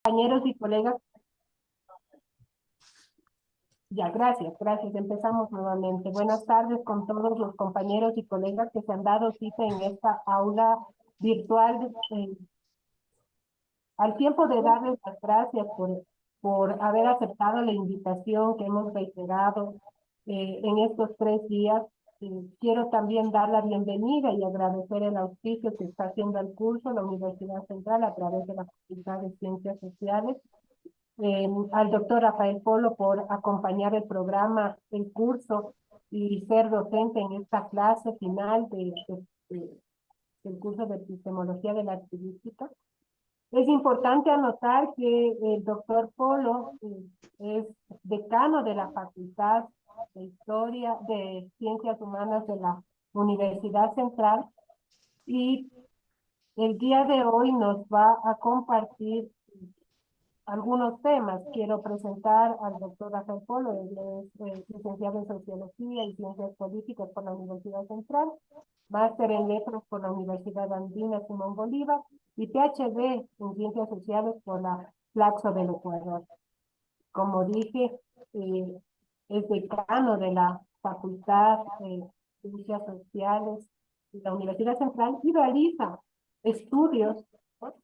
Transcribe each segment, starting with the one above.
Compañeros y colegas, ya, gracias. Empezamos nuevamente. Buenas tardes con todos los compañeros y colegas que se han dado cita en esta aula virtual. Al tiempo de darles las gracias por haber aceptado la invitación que hemos reiterado en estos 3 días, quiero también dar la bienvenida y agradecer el auspicio que está haciendo el curso la Universidad Central a través de la Facultad de Ciencias Sociales, al doctor Rafael Polo por acompañar el programa, el curso y ser docente en esta clase final del curso de epistemología de la archivística. Es importante anotar que el doctor Polo es decano de la Facultad de Historia de Ciencias Humanas de la Universidad Central y el día de hoy nos va a compartir algunos temas. Quiero presentar al doctor Rafael Polo, él es licenciado en Sociología y Ciencias Políticas por la Universidad Central, máster en Letras por la Universidad Andina Simón Bolívar y PhD en Ciencias Sociales por la Flaxo del Ecuador. Como dije, es decano de la Facultad de Ciencias Sociales de la Universidad Central y realiza estudios, ¿no?,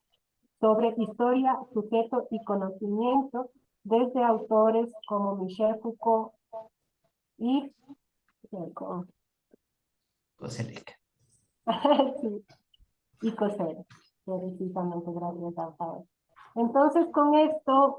sobre historia, sujeto y conocimiento desde autores como Michel Foucault y Costa Rica. sí, y Coser. Precisamente, gracias, Rafael. Entonces, con esto,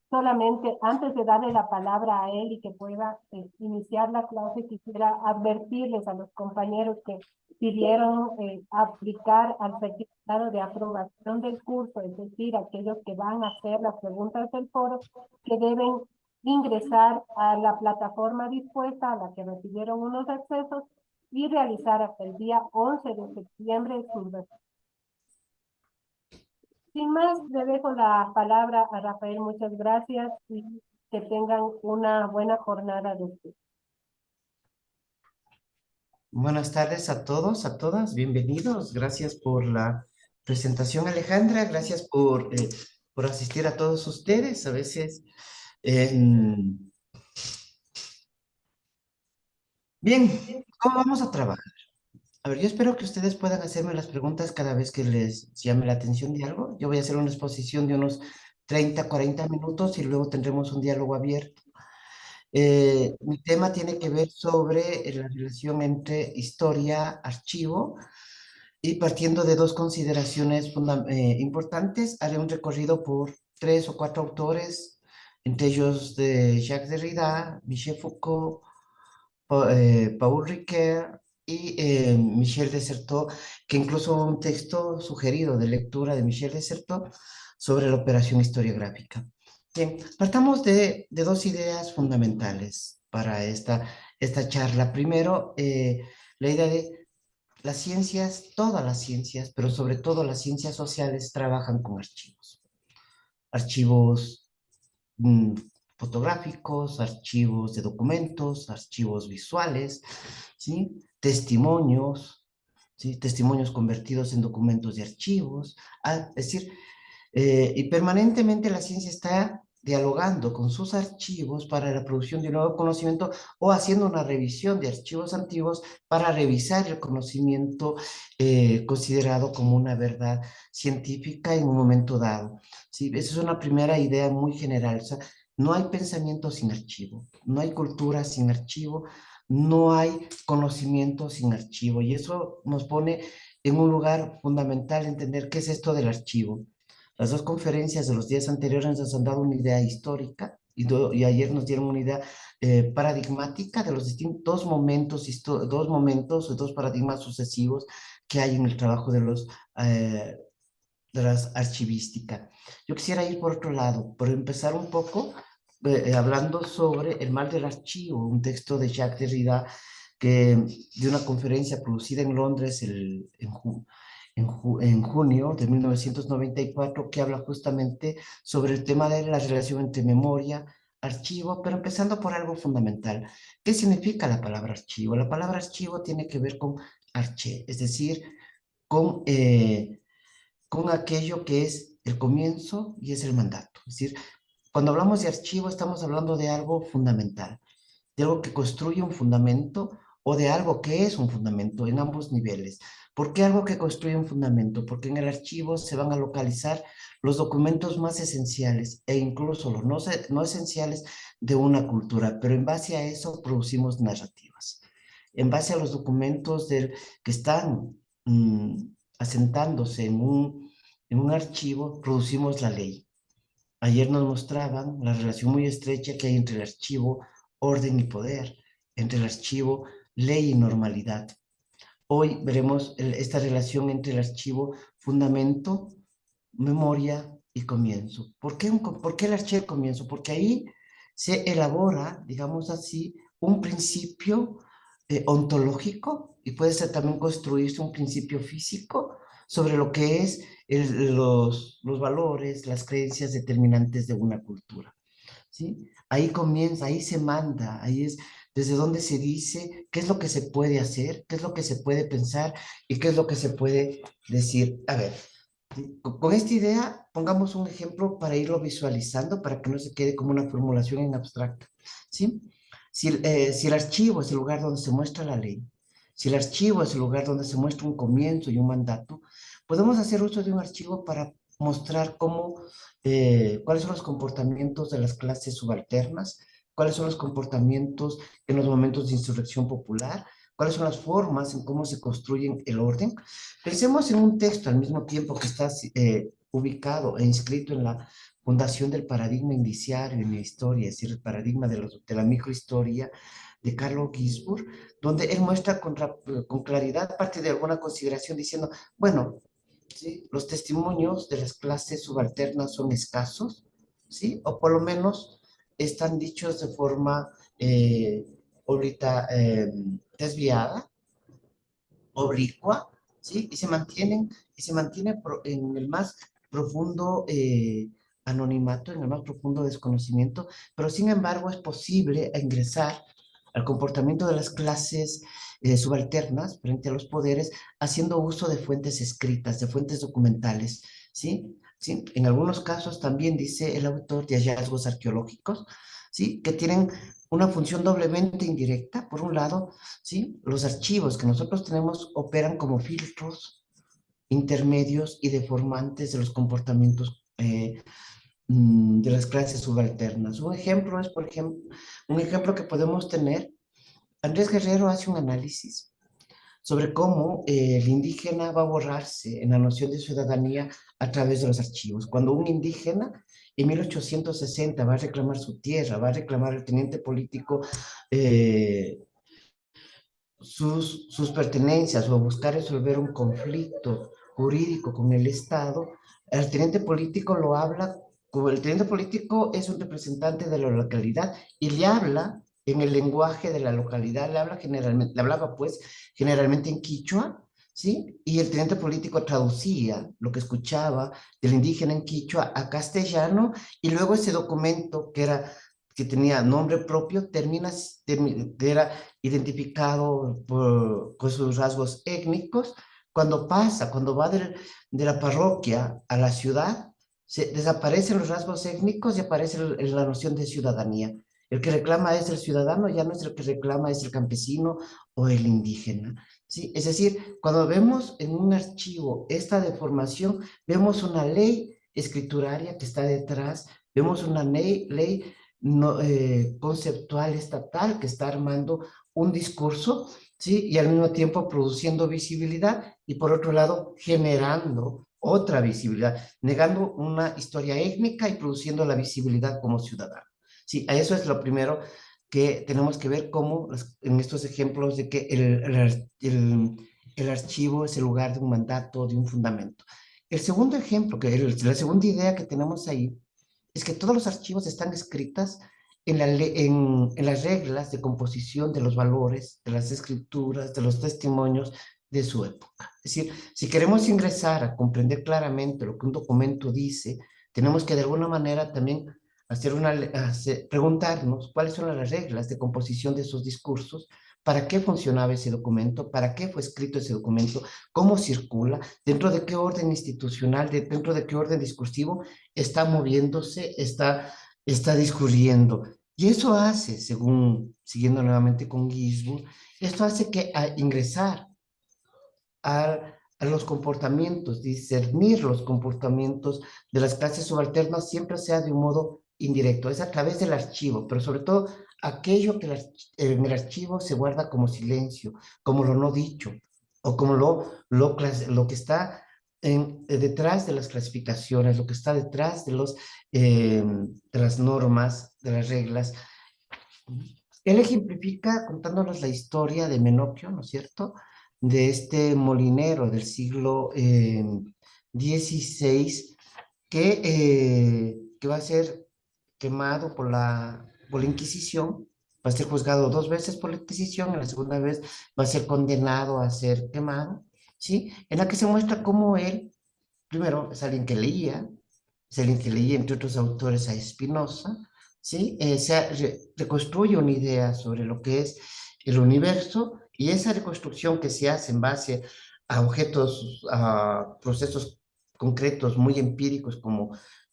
solamente antes de darle la palabra a él y que pueda iniciar la clase, quisiera advertirles a los compañeros que pidieron aplicar al certificado de aprobación del curso, es decir, aquellos que van a hacer las preguntas del foro, que deben ingresar a la plataforma dispuesta a la que recibieron unos accesos y realizar hasta el día 11 de septiembre sus. Sin más, le dejo la palabra a Rafael. Muchas gracias y que tengan una buena jornada de estudio. Buenas tardes a todos, a todas, bienvenidos. Gracias por la presentación, Alejandra. Gracias por asistir a todos ustedes. A veces, bien, ¿cómo vamos a trabajar? A ver, yo espero que ustedes puedan hacerme las preguntas cada vez que les llame la atención de algo. Yo voy a hacer una exposición de unos 30, 40 minutos y luego tendremos un diálogo abierto. Mi tema tiene que ver sobre la relación entre historia, archivo, y partiendo de dos consideraciones importantes, haré un recorrido por 3 o 4 autores, entre ellos de Jacques Derrida, Michel Foucault, Paul Ricoeur y Michel Desserteau, que incluso un texto sugerido de lectura de Michel Desserteau sobre la operación historiográfica. Bien, partamos de dos ideas fundamentales para esta charla. Primero, la idea de las ciencias, todas las ciencias, pero sobre todo las ciencias sociales, trabajan con archivos. Archivos mm, fotográficos, archivos de documentos, archivos visuales, ¿sí? Testimonios, ¿sí? Testimonios convertidos en documentos de archivos. Es decir, y permanentemente la ciencia está dialogando con sus archivos para la producción de un nuevo conocimiento o haciendo una revisión de archivos antiguos para revisar el conocimiento considerado como una verdad científica en un momento dado. ¿Sí? Esa es una primera idea muy general. O sea, no hay pensamiento sin archivo, no hay cultura sin archivo, no hay conocimiento sin archivo. Y eso nos pone en un lugar fundamental entender qué es esto del archivo. Las dos conferencias de los días anteriores nos han dado una idea histórica y ayer nos dieron una idea paradigmática de los distintos momentos, o dos paradigmas sucesivos que hay en el trabajo de las archivística. Yo quisiera ir por otro lado, por empezar un poco hablando sobre El mal del archivo, un texto de Jacques Derrida de una conferencia producida en Londres en junio de 1994, que habla justamente sobre el tema de la relación entre memoria, archivo, pero empezando por algo fundamental. ¿Qué significa la palabra archivo? La palabra archivo tiene que ver con arché, es decir, con aquello que es el comienzo y es el mandato. Es decir, cuando hablamos de archivo estamos hablando de algo fundamental, de algo que construye un fundamento o de algo que es un fundamento en ambos niveles. ¿Por qué algo que construye un fundamento? Porque en el archivo se van a localizar los documentos más esenciales e incluso los no esenciales de una cultura, pero en base a eso producimos narrativas. En base a los documentos que están asentándose en un archivo, producimos la ley. Ayer nos mostraban la relación muy estrecha que hay entre el archivo, orden y poder, entre el archivo, ley y normalidad. Hoy veremos esta relación entre el archivo, fundamento, memoria y comienzo. ¿Por qué el archivo de comienzo? Porque ahí se elabora, digamos así, un principio ontológico y puede ser también construirse un principio físico sobre lo que es los valores, las creencias determinantes de una cultura. ¿Sí? Ahí comienza, ahí se manda, ahí es desde donde se dice qué es lo que se puede hacer, qué es lo que se puede pensar y qué es lo que se puede decir. A ver, ¿sí? Con esta idea, pongamos un ejemplo para irlo visualizando, para que no se quede como una formulación en abstracto, ¿sí? Si el archivo es el lugar donde se muestra la ley, si el archivo es el lugar donde se muestra un comienzo y un mandato, podemos hacer uso de un archivo para mostrar cuáles son los comportamientos de las clases subalternas, cuáles son los comportamientos en los momentos de insurrección popular, cuáles son las formas en cómo se construyen el orden. Pensemos en un texto al mismo tiempo que está ubicado e inscrito en la fundación del paradigma indiciario en la historia, es decir, el paradigma de la microhistoria de Carlo Ginzburg, donde él muestra con claridad parte de alguna consideración diciendo, bueno, ¿sí? Los testimonios de las clases subalternas son escasos, ¿sí? O por lo menos están dichos de forma ahorita desviada, oblicua, ¿sí? Y se mantiene en el más profundo anonimato, en el más profundo desconocimiento, pero sin embargo es posible ingresar al comportamiento de las clases subalternas frente a los poderes, haciendo uso de fuentes escritas, de fuentes documentales, ¿sí? ¿Sí? En algunos casos también dice el autor de hallazgos arqueológicos, ¿sí? Que tienen una función doblemente indirecta. Por un lado, ¿sí? Los archivos que nosotros tenemos operan como filtros intermedios y deformantes de los comportamientos de las clases subalternas. Un ejemplo es, por ejemplo, un ejemplo que podemos tener, Andrés Guerrero hace un análisis sobre cómo el indígena va a borrarse en la noción de ciudadanía a través de los archivos. Cuando un indígena en 1860 va a reclamar su tierra, va a reclamar al teniente político eh, sus pertenencias o a buscar resolver un conflicto jurídico con el Estado, el teniente político lo habla, como el teniente político es un representante de la localidad y le habla en el lenguaje de la localidad, le habla generalmente, le hablaba pues generalmente en quichua, ¿sí? Y el teniente político traducía lo que escuchaba del indígena en quichua a castellano y luego ese documento que tenía nombre propio, era identificado con sus rasgos étnicos. Cuando va de la parroquia a la ciudad, desaparecen los rasgos étnicos y aparece la noción de ciudadanía. El que reclama es el ciudadano, ya no es el que reclama, es el campesino o el indígena. ¿Sí? Es decir, cuando vemos en un archivo esta deformación, vemos una ley escrituraria que está detrás, vemos una ley no, conceptual estatal que está armando un discurso, ¿sí? Y al mismo tiempo produciendo visibilidad y por otro lado generando otra visibilidad, negando una historia étnica y produciendo la visibilidad como ciudadano. Sí, a eso es lo primero que tenemos que ver cómo en estos ejemplos de que el archivo es el lugar de un mandato, de un fundamento. El segundo ejemplo, la segunda idea que tenemos ahí es que todos los archivos están escritas en las reglas de composición de los valores, de las escrituras, de los testimonios de su época. Es decir, si queremos ingresar a comprender claramente lo que un documento dice, tenemos que de alguna manera también preguntarnos cuáles son las reglas de composición de esos discursos para qué funcionaba ese documento, para qué fue escrito ese documento, cómo circula, dentro de qué orden institucional, dentro de qué orden discursivo está moviéndose, está discurriendo. Y eso hace, según, siguiendo nuevamente con Ginsburg, esto hace que al ingresar a los comportamientos, discernir los comportamientos de las clases subalternas siempre sea de un modo indirecto, es a través del archivo, pero sobre todo aquello que en el archivo se guarda como silencio, como lo no dicho, o como lo que está detrás de las clasificaciones, lo que está detrás de las normas, de las reglas. Él ejemplifica contándonos la historia de Menocchio, ¿no es cierto? De este molinero del siglo XVI que va a ser quemado por la Inquisición, va a ser juzgado 2 veces por la Inquisición, en la segunda vez va a ser condenado a ser quemado, ¿sí? En la que se muestra cómo él, primero, es alguien que leía, es alguien que leía, entre otros autores, a Spinoza, ¿sí? Reconstruye una idea sobre lo que es el universo y esa reconstrucción que se hace en base a objetos, a procesos concretos muy empíricos como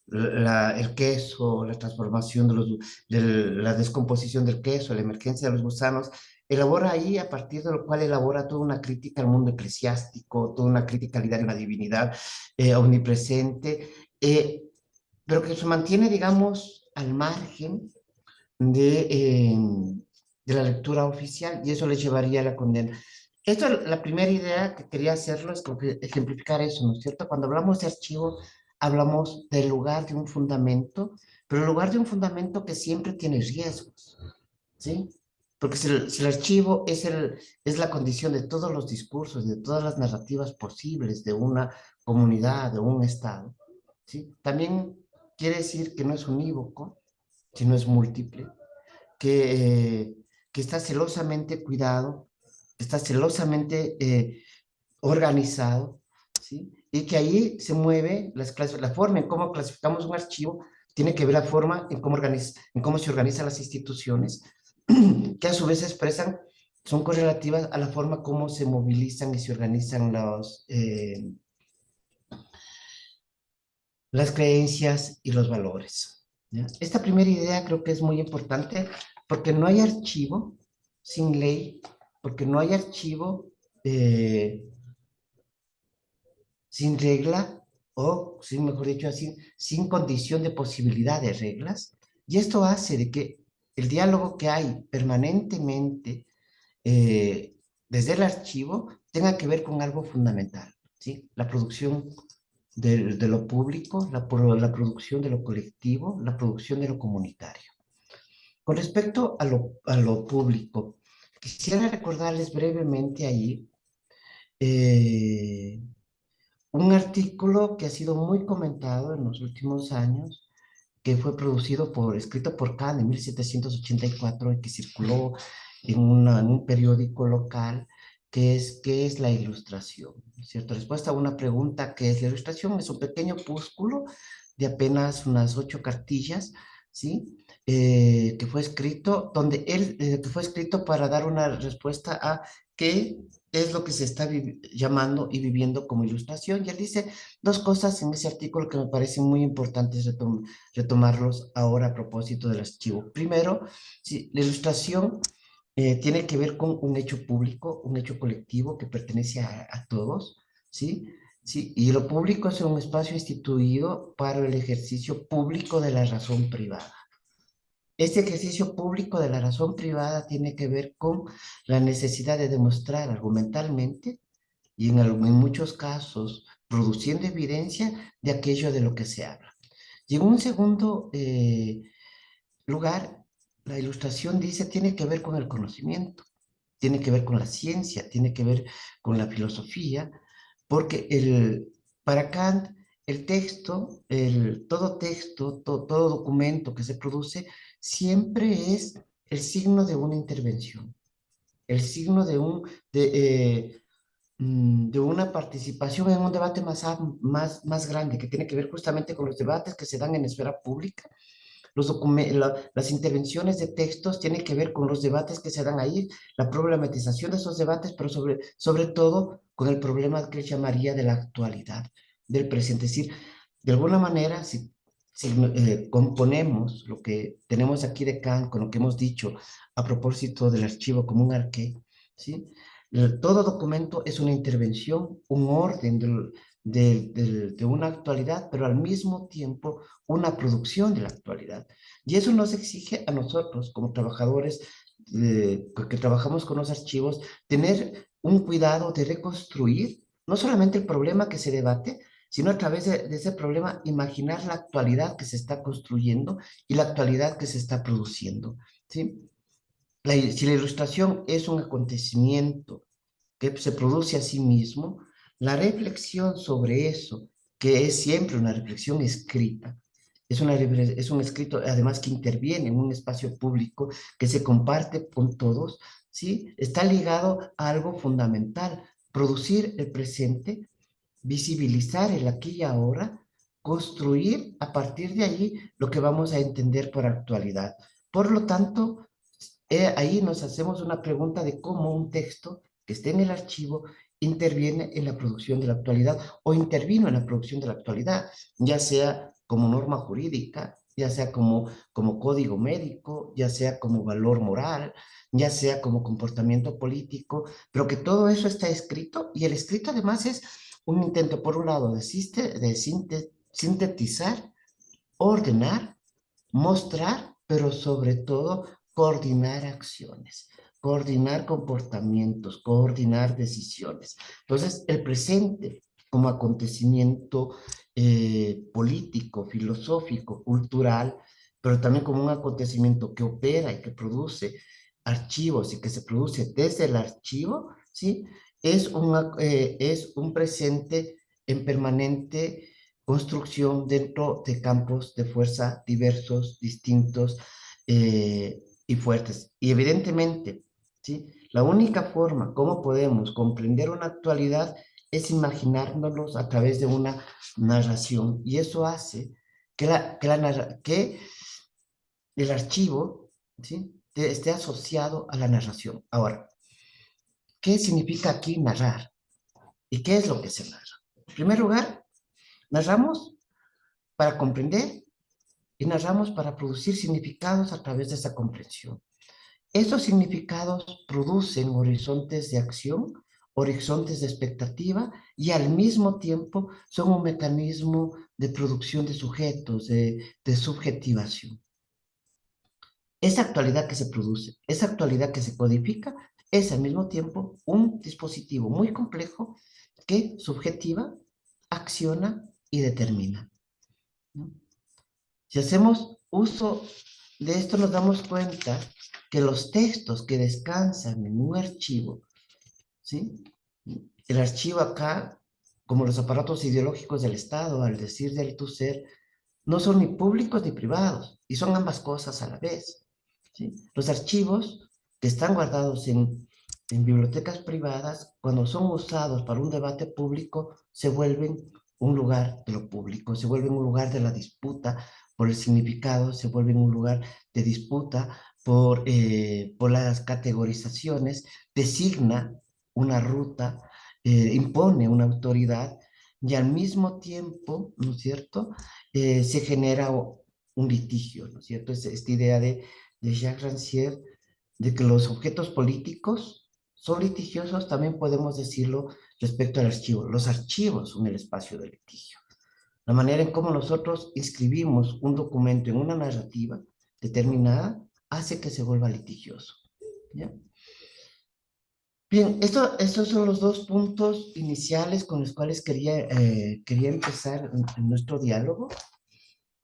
el queso, la transformación la descomposición del queso, la emergencia de los gusanos, elabora ahí a partir de lo cual elabora toda una crítica al mundo eclesiástico, toda una crítica al ideal de la divinidad omnipresente, eh, pero que se mantiene, digamos, al margen de, eh, de la lectura oficial y eso le llevaría a la condena. Esto, la primera idea que quería hacerlo es como que ejemplificar eso, ¿no es cierto? Cuando hablamos de archivo, hablamos del lugar de un fundamento, pero el lugar de un fundamento que siempre tiene riesgos, ¿sí? Porque si el archivo es la condición de todos los discursos, de todas las narrativas posibles de una comunidad, de un Estado, ¿sí? También quiere decir que no es unívoco, sino es múltiple, que, eh, que está celosamente cuidado, que está celosamente organizado, ¿sí? Y que ahí se mueve la forma en cómo clasificamos un archivo, tiene que ver la forma en cómo se organizan las instituciones, que a su vez expresan, son correlativas a la forma como se movilizan y se organizan las creencias y los valores. ¿Ya? Esta primera idea creo que es muy importante porque no hay archivo sin ley, porque no hay archivo eh, sin regla o, sin, mejor dicho así, sin condición de posibilidad de reglas. Y esto hace de que el diálogo que hay permanentemente eh, desde el archivo tenga que ver con algo fundamental, ¿sí? La producción de lo público, la producción de lo colectivo, la producción de lo comunitario. Con respecto a lo público, quisiera recordarles brevemente ahí eh, un artículo que ha sido muy comentado en los últimos años, que fue escrito por Kant en 1784 y que circuló en un periódico local, ¿qué es la ilustración? ¿Cierto? Respuesta a una pregunta, ¿qué es la ilustración? Es un pequeño opúsculo de apenas unas 8 cartillas, ¿sí? Que fue escrito para dar una respuesta a qué es lo que se está llamando y viviendo como ilustración. Y él dice dos cosas en ese artículo que me parecen muy importantes retomarlos ahora a propósito del archivo. Primero, sí, la ilustración tiene que ver con un hecho público, un hecho colectivo que pertenece a todos, ¿sí? Sí, y lo público es un espacio instituido para el ejercicio público de la razón privada. Este ejercicio público de la razón privada tiene que ver con la necesidad de demostrar argumentalmente y en muchos casos produciendo evidencia de aquello de lo que se habla. Y en un segundo lugar, la ilustración dice tiene que ver con el conocimiento, tiene que ver con la ciencia, tiene que ver con la filosofía, porque para Kant el texto, todo texto, todo documento que se produce siempre es el signo de una intervención, el signo de una participación en un debate más grande, que tiene que ver justamente con los debates que se dan en esfera pública, las intervenciones de textos tienen que ver con los debates que se dan ahí, la problematización de esos debates, pero sobre todo con el problema que llamaría de la actualidad, del presente. Es decir, de alguna manera, si componemos lo que tenemos aquí de Kant con lo que hemos dicho a propósito del archivo como un arqué, ¿sí? Todo documento es una intervención, un orden de una actualidad, pero al mismo tiempo una producción de la actualidad. Y eso nos exige a nosotros, como trabajadores que trabajamos con los archivos, tener un cuidado de reconstruir no solamente el problema que se debate, sino a través de ese problema imaginar la actualidad que se está construyendo y la actualidad que se está produciendo, ¿sí? Si la ilustración es un acontecimiento que se produce a sí mismo, la reflexión sobre eso, que es siempre una reflexión escrita, es un escrito además que interviene en un espacio público que se comparte con todos, ¿sí? Está ligado a algo fundamental, producir el presente, visibilizar el aquí y ahora, construir a partir de allí lo que vamos a entender por actualidad. Por lo tanto, ahí nos hacemos una pregunta de cómo un texto que esté en el archivo interviene en la producción de la actualidad o intervino en la producción de la actualidad, ya sea como norma jurídica, ya sea como código médico, ya sea como valor moral, ya sea como comportamiento político, pero que todo eso está escrito y el escrito además es un intento, por un lado, de sintetizar, ordenar, mostrar, pero sobre todo coordinar acciones, coordinar comportamientos, coordinar decisiones. Entonces, el presente como acontecimiento político, filosófico, cultural, pero también como un acontecimiento que opera y que produce archivos y que se produce desde el archivo, ¿sí? Es un presente en permanente construcción dentro de campos de fuerza diversos, distintos y fuertes. Y evidentemente, ¿sí? La única forma como podemos comprender una actualidad es imaginárnoslos a través de una narración. Y eso hace que el archivo, ¿sí? Esté asociado a la narración. Ahora, ¿qué significa aquí narrar? ¿Y qué es lo que se narra? En primer lugar, narramos para comprender y narramos para producir significados a través de esa comprensión. Estos significados producen horizontes de acción, horizontes de expectativa y al mismo tiempo son un mecanismo de producción de sujetos, de subjetivación. Esa actualidad que se produce, esa actualidad que se codifica, es al mismo tiempo un dispositivo muy complejo que subjetiva, acciona y determina, ¿no? Si hacemos uso de esto, nos damos cuenta que los textos que descansan en un archivo, ¿sí? El archivo acá, como los aparatos ideológicos del Estado, al decir del tu ser, no son ni públicos ni privados, y son ambas cosas a la vez, ¿sí? Los archivos que están guardados en bibliotecas privadas, cuando son usados para un debate público, se vuelven un lugar de lo público, se vuelven un lugar de la disputa por el significado, se vuelven un lugar de disputa por las categorizaciones, designa una ruta, impone una autoridad y al mismo tiempo, ¿no es cierto?, se genera un litigio, ¿no es cierto? Esta idea de Jacques Rancière de que los objetos políticos son litigiosos, también podemos decirlo respecto al archivo. Los archivos son el espacio de litigio. La manera en cómo nosotros inscribimos un documento en una narrativa determinada hace que se vuelva litigioso, ¿ya? Bien, estos son los dos puntos iniciales con los cuales quería empezar en nuestro diálogo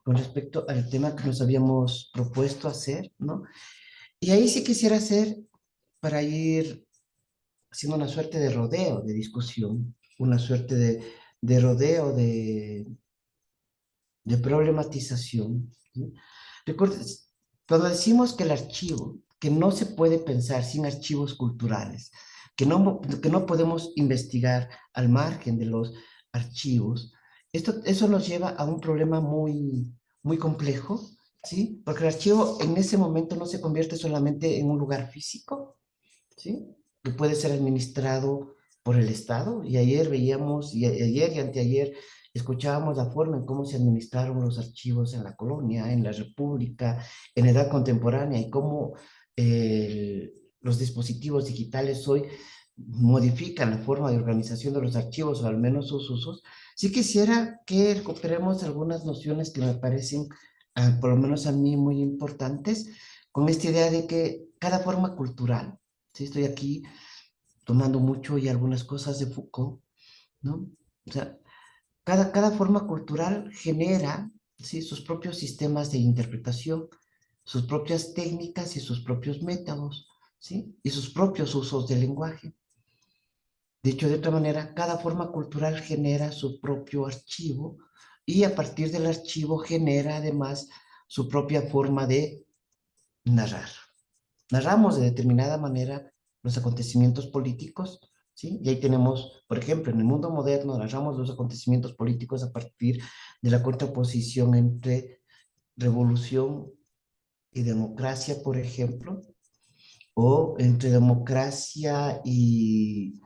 con respecto al tema que nos habíamos propuesto hacer, ¿no? Y ahí sí quisiera hacer, para ir haciendo una suerte de rodeo de discusión, una suerte de rodeo de problematización, ¿sí? Recuerden, cuando decimos que el archivo, que no se puede pensar sin archivos culturales, que no podemos investigar al margen de los archivos, eso nos lleva a un problema muy complejo, ¿sí? Porque el archivo en ese momento no se convierte solamente en un lugar físico, ¿sí? Que puede ser administrado por el Estado. Y ayer veíamos, y ayer y anteayer, escuchábamos la forma en cómo se administraron los archivos en la colonia, en la República, en la edad contemporánea, y cómo los dispositivos digitales hoy modifican la forma de organización de los archivos, o al menos sus usos. Sí quisiera que recuperemos algunas nociones que me parecen, por lo menos a mí, muy importantes, con esta idea de que cada forma cultural, ¿sí? Estoy aquí tomando mucho y algunas cosas de Foucault, ¿no? O sea, cada forma cultural genera, ¿sí? Sus propios sistemas de interpretación, sus propias técnicas y sus propios métodos, ¿sí? Y sus propios usos del lenguaje. Dicho de otra manera, cada forma cultural genera su propio archivo y a partir del archivo genera además su propia forma de narrar. Narramos de determinada manera los acontecimientos políticos, ¿sí? Y ahí tenemos, por ejemplo, en el mundo moderno narramos los acontecimientos políticos a partir de la contraposición entre revolución y democracia, por ejemplo, o entre democracia y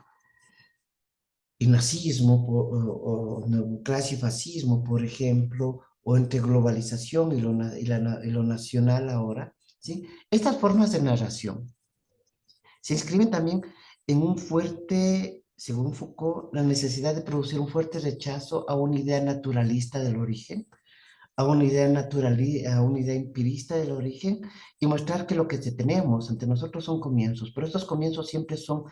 nazismo, o democracia y fascismo, por ejemplo, o entre globalización y lo nacional ahora, ¿sí? Estas formas de narración se inscriben también en un fuerte, según Foucault, la necesidad de producir un fuerte rechazo a una idea naturalista del origen, a una idea empirista del origen, y mostrar que lo que tenemos ante nosotros son comienzos, pero estos comienzos siempre son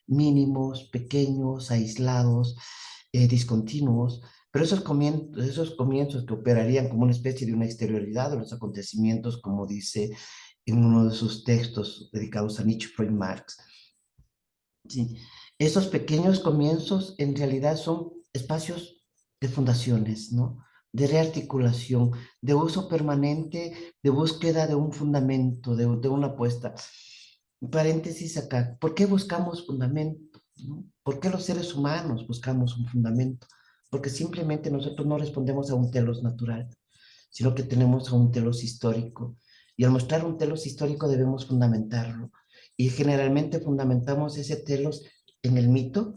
mínimos, pequeños, aislados, discontinuos, pero esos comienzos que operarían como una especie de una exterioridad de los acontecimientos, como dice en uno de sus textos dedicados a Nietzsche, Freud, Marx, ¿sí? Esos pequeños comienzos en realidad son espacios de fundaciones, ¿no? De rearticulación, de uso permanente, de búsqueda de un fundamento, de una apuesta. Paréntesis acá, ¿por qué buscamos fundamento? ¿No? ¿Por qué los seres humanos buscamos un fundamento? Porque simplemente nosotros no respondemos a un telos natural, sino que tenemos a un telos histórico. Y al mostrar un telos histórico debemos fundamentarlo. Y generalmente fundamentamos ese telos en el mito,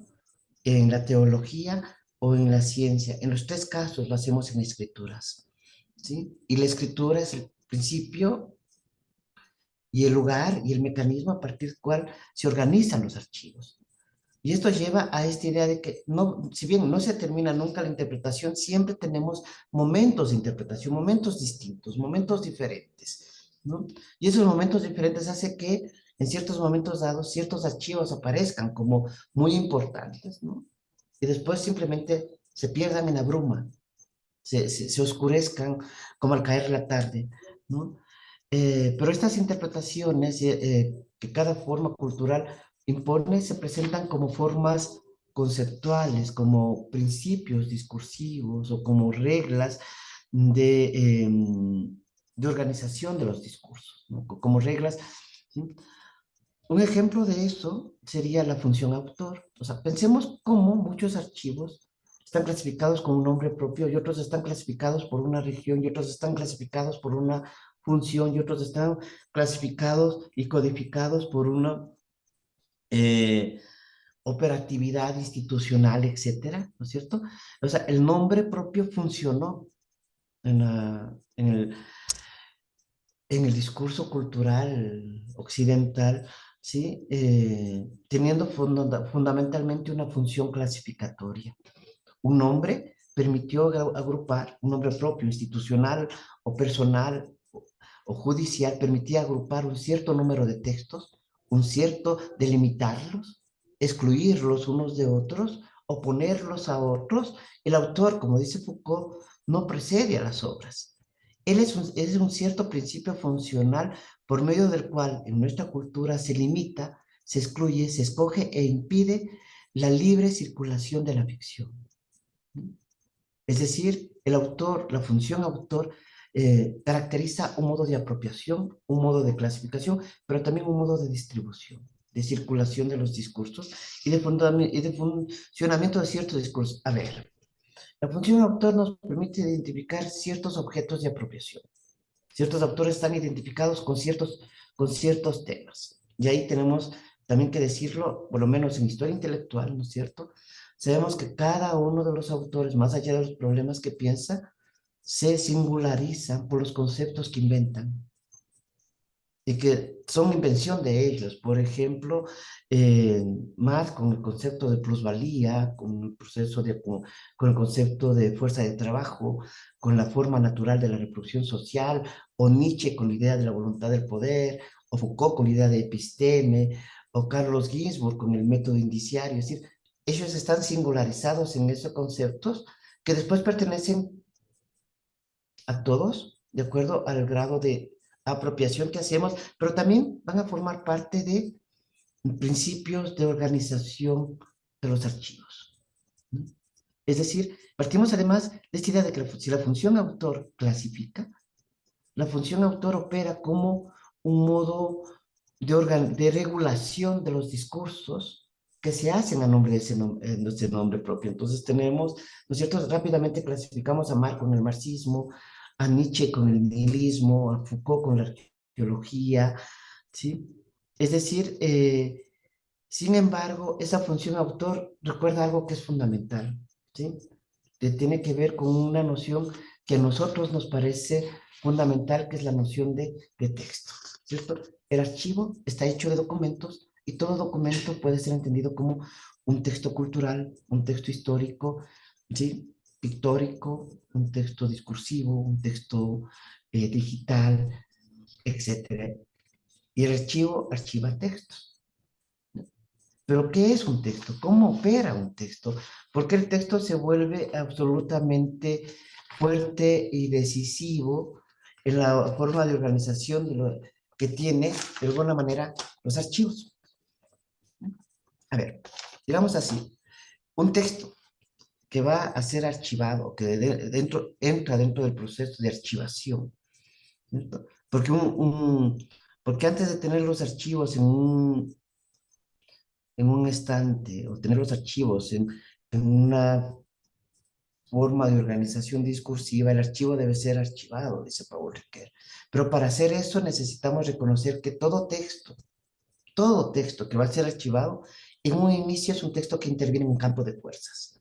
en la teología o en la ciencia. En los tres casos lo hacemos en escrituras, ¿sí? Y la escritura es el principio y el lugar y el mecanismo a partir del cual se organizan los archivos. Y esto lleva a esta idea de que, no, si bien no se termina nunca la interpretación, siempre tenemos momentos de interpretación, momentos distintos, momentos diferentes, ¿no? Y esos momentos diferentes hace que en ciertos momentos dados ciertos archivos aparezcan como muy importantes, ¿no? Y después simplemente se pierdan en la bruma, se oscurezcan como al caer la tarde, ¿no? Pero estas interpretaciones que cada forma cultural impone se presentan como formas conceptuales, como principios discursivos o como reglas de organización de los discursos, ¿no? Como reglas, ¿sí? Un ejemplo de eso sería la función autor. O sea, pensemos cómo muchos archivos están clasificados con un nombre propio y otros están clasificados por una región y otros están clasificados por una función y otros están clasificados y codificados por una eh, operatividad institucional, etcétera, ¿no es cierto? O sea, el nombre propio funcionó en el discurso cultural occidental, ¿sí? Teniendo fundamentalmente una función clasificatoria. Un nombre permitió agrupar, un nombre propio, institucional o personal o judicial, permitía agrupar un cierto número de textos, un cierto, delimitarlos, excluirlos unos de otros, oponerlos a otros. El autor, como dice Foucault, no precede a las obras. Él es un cierto principio funcional por medio del cual en nuestra cultura se limita, se excluye, se escoge e impide la libre circulación de la ficción. Es decir, el autor, la función autor, caracteriza un modo de apropiación, un modo de clasificación, pero también un modo de distribución, de circulación de los discursos y de funcionamiento de ciertos discursos. A ver, la función autor nos permite identificar ciertos objetos de apropiación. Ciertos autores están identificados con ciertos temas. Y ahí tenemos también que decirlo, por lo menos en historia intelectual, ¿no es cierto? Sabemos que cada uno de los autores, más allá de los problemas que piensa, se singularizan por los conceptos que inventan y que son invención de ellos. Por ejemplo, Marx con el concepto de plusvalía, con el proceso con el concepto de fuerza de trabajo, con la forma natural de la reproducción social, o Nietzsche con la idea de la voluntad del poder, o Foucault con la idea de episteme, o Carlos Ginzburg con el método indiciario. Es decir, ellos están singularizados en esos conceptos que después pertenecen a todos, de acuerdo al grado de apropiación que hacemos, pero también van a formar parte de principios de organización de los archivos. ¿No? Es decir, partimos además de esta idea de que si la función autor clasifica, la función autor opera como un modo de regulación de los discursos que se hacen a nombre de ese nombre propio. Entonces tenemos, ¿no es cierto? Rápidamente clasificamos a Marx con el marxismo, a Nietzsche con el nihilismo, a Foucault con la arqueología, ¿sí? Es decir, sin embargo, esa función autor recuerda algo que es fundamental, ¿sí? Que tiene que ver con una noción que a nosotros nos parece fundamental, que es la noción de texto, ¿cierto? El archivo está hecho de documentos y todo documento puede ser entendido como un texto cultural, un texto histórico, ¿sí? Pictórico, un texto discursivo, un texto digital, etcétera. Y el archivo archiva textos. Pero ¿qué es un texto? ¿Cómo opera un texto? Porque el texto se vuelve absolutamente fuerte y decisivo en la forma de organización que tiene, de alguna manera, los archivos. A ver, digamos así, un texto que va a ser archivado, que entra dentro del proceso de archivación, ¿cierto? Porque antes de tener los archivos en un estante o tener los archivos en una forma de organización discursiva, el archivo debe ser archivado, dice Paul Ricoeur. Pero para hacer eso necesitamos reconocer que todo texto que va a ser archivado, en un inicio es un texto que interviene en un campo de fuerzas.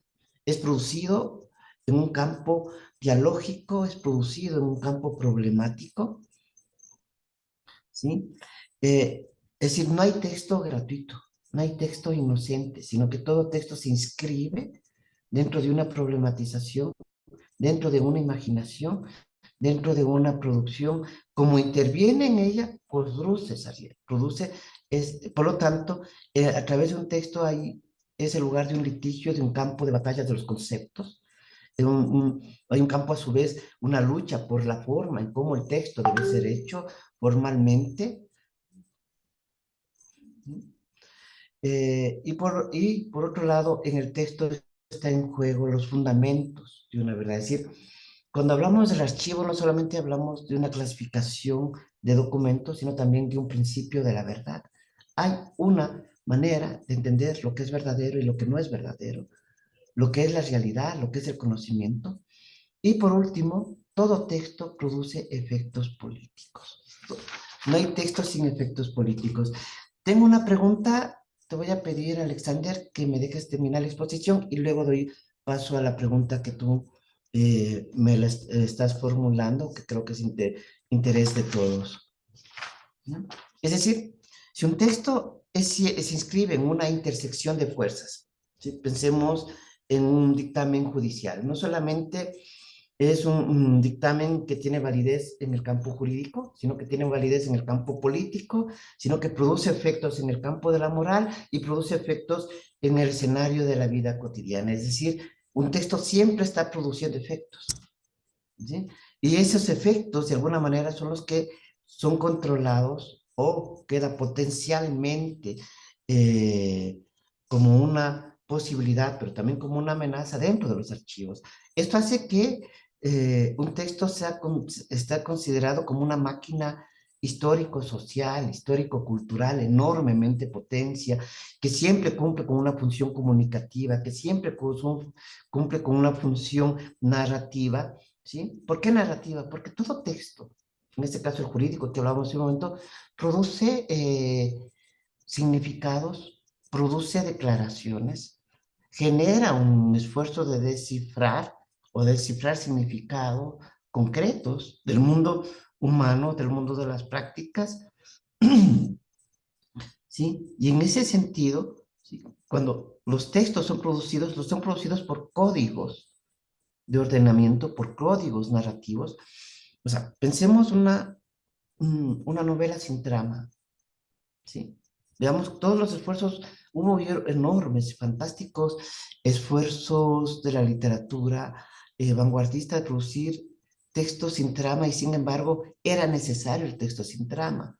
Es producido en un campo dialógico, es producido en un campo problemático, ¿sí? Es decir, no hay texto gratuito, no hay texto inocente, sino que todo texto se inscribe dentro de una problematización, dentro de una imaginación, dentro de una producción, como interviene en ella, produce, por lo tanto, a través de un texto es el lugar de un litigio, de un campo de batallas de los conceptos, hay un campo a su vez, una lucha por la forma en cómo el texto debe ser hecho formalmente, y por otro lado, en el texto está en juego los fundamentos de una verdad. Es decir, cuando hablamos del archivo, no solamente hablamos de una clasificación de documentos, sino también de un principio de la verdad. Hay una manera de entender lo que es verdadero y lo que no es verdadero, lo que es la realidad, lo que es el conocimiento. Y por último, todo texto produce efectos políticos. No hay texto sin efectos políticos. Tengo una pregunta, te voy a pedir, Alexander, que me dejes terminar la exposición y luego doy paso a la pregunta que tú estás formulando, que creo que es interés de todos. ¿No? Es decir, si un texto se inscribe en una intersección de fuerzas, ¿sí? Pensemos en un dictamen judicial, no solamente es un dictamen que tiene validez en el campo jurídico, sino que tiene validez en el campo político, sino que produce efectos en el campo de la moral y produce efectos en el escenario de la vida cotidiana. Es decir, un texto siempre está produciendo efectos, ¿sí? Y esos efectos, de alguna manera, son los que son controlados o queda potencialmente eh, como una posibilidad, pero también como una amenaza dentro de los archivos. Esto hace que un texto está considerado como una máquina histórico-social, histórico-cultural, enormemente potencia, que siempre cumple con una función comunicativa, que siempre cumple con una función narrativa, ¿sí? ¿Por qué narrativa? Porque todo texto, en este caso el jurídico que hablábamos hace un momento, produce significados, produce declaraciones, genera un esfuerzo de descifrar o descifrar significados concretos del mundo humano, del mundo de las prácticas, ¿sí? Y en ese sentido, ¿sí? Cuando los textos son producidos por códigos de ordenamiento, por códigos narrativos. O sea, pensemos una novela sin trama, ¿sí? Veamos todos los esfuerzos, hubo enormes, fantásticos esfuerzos de la literatura vanguardista de producir textos sin trama y sin embargo era necesario el texto sin trama.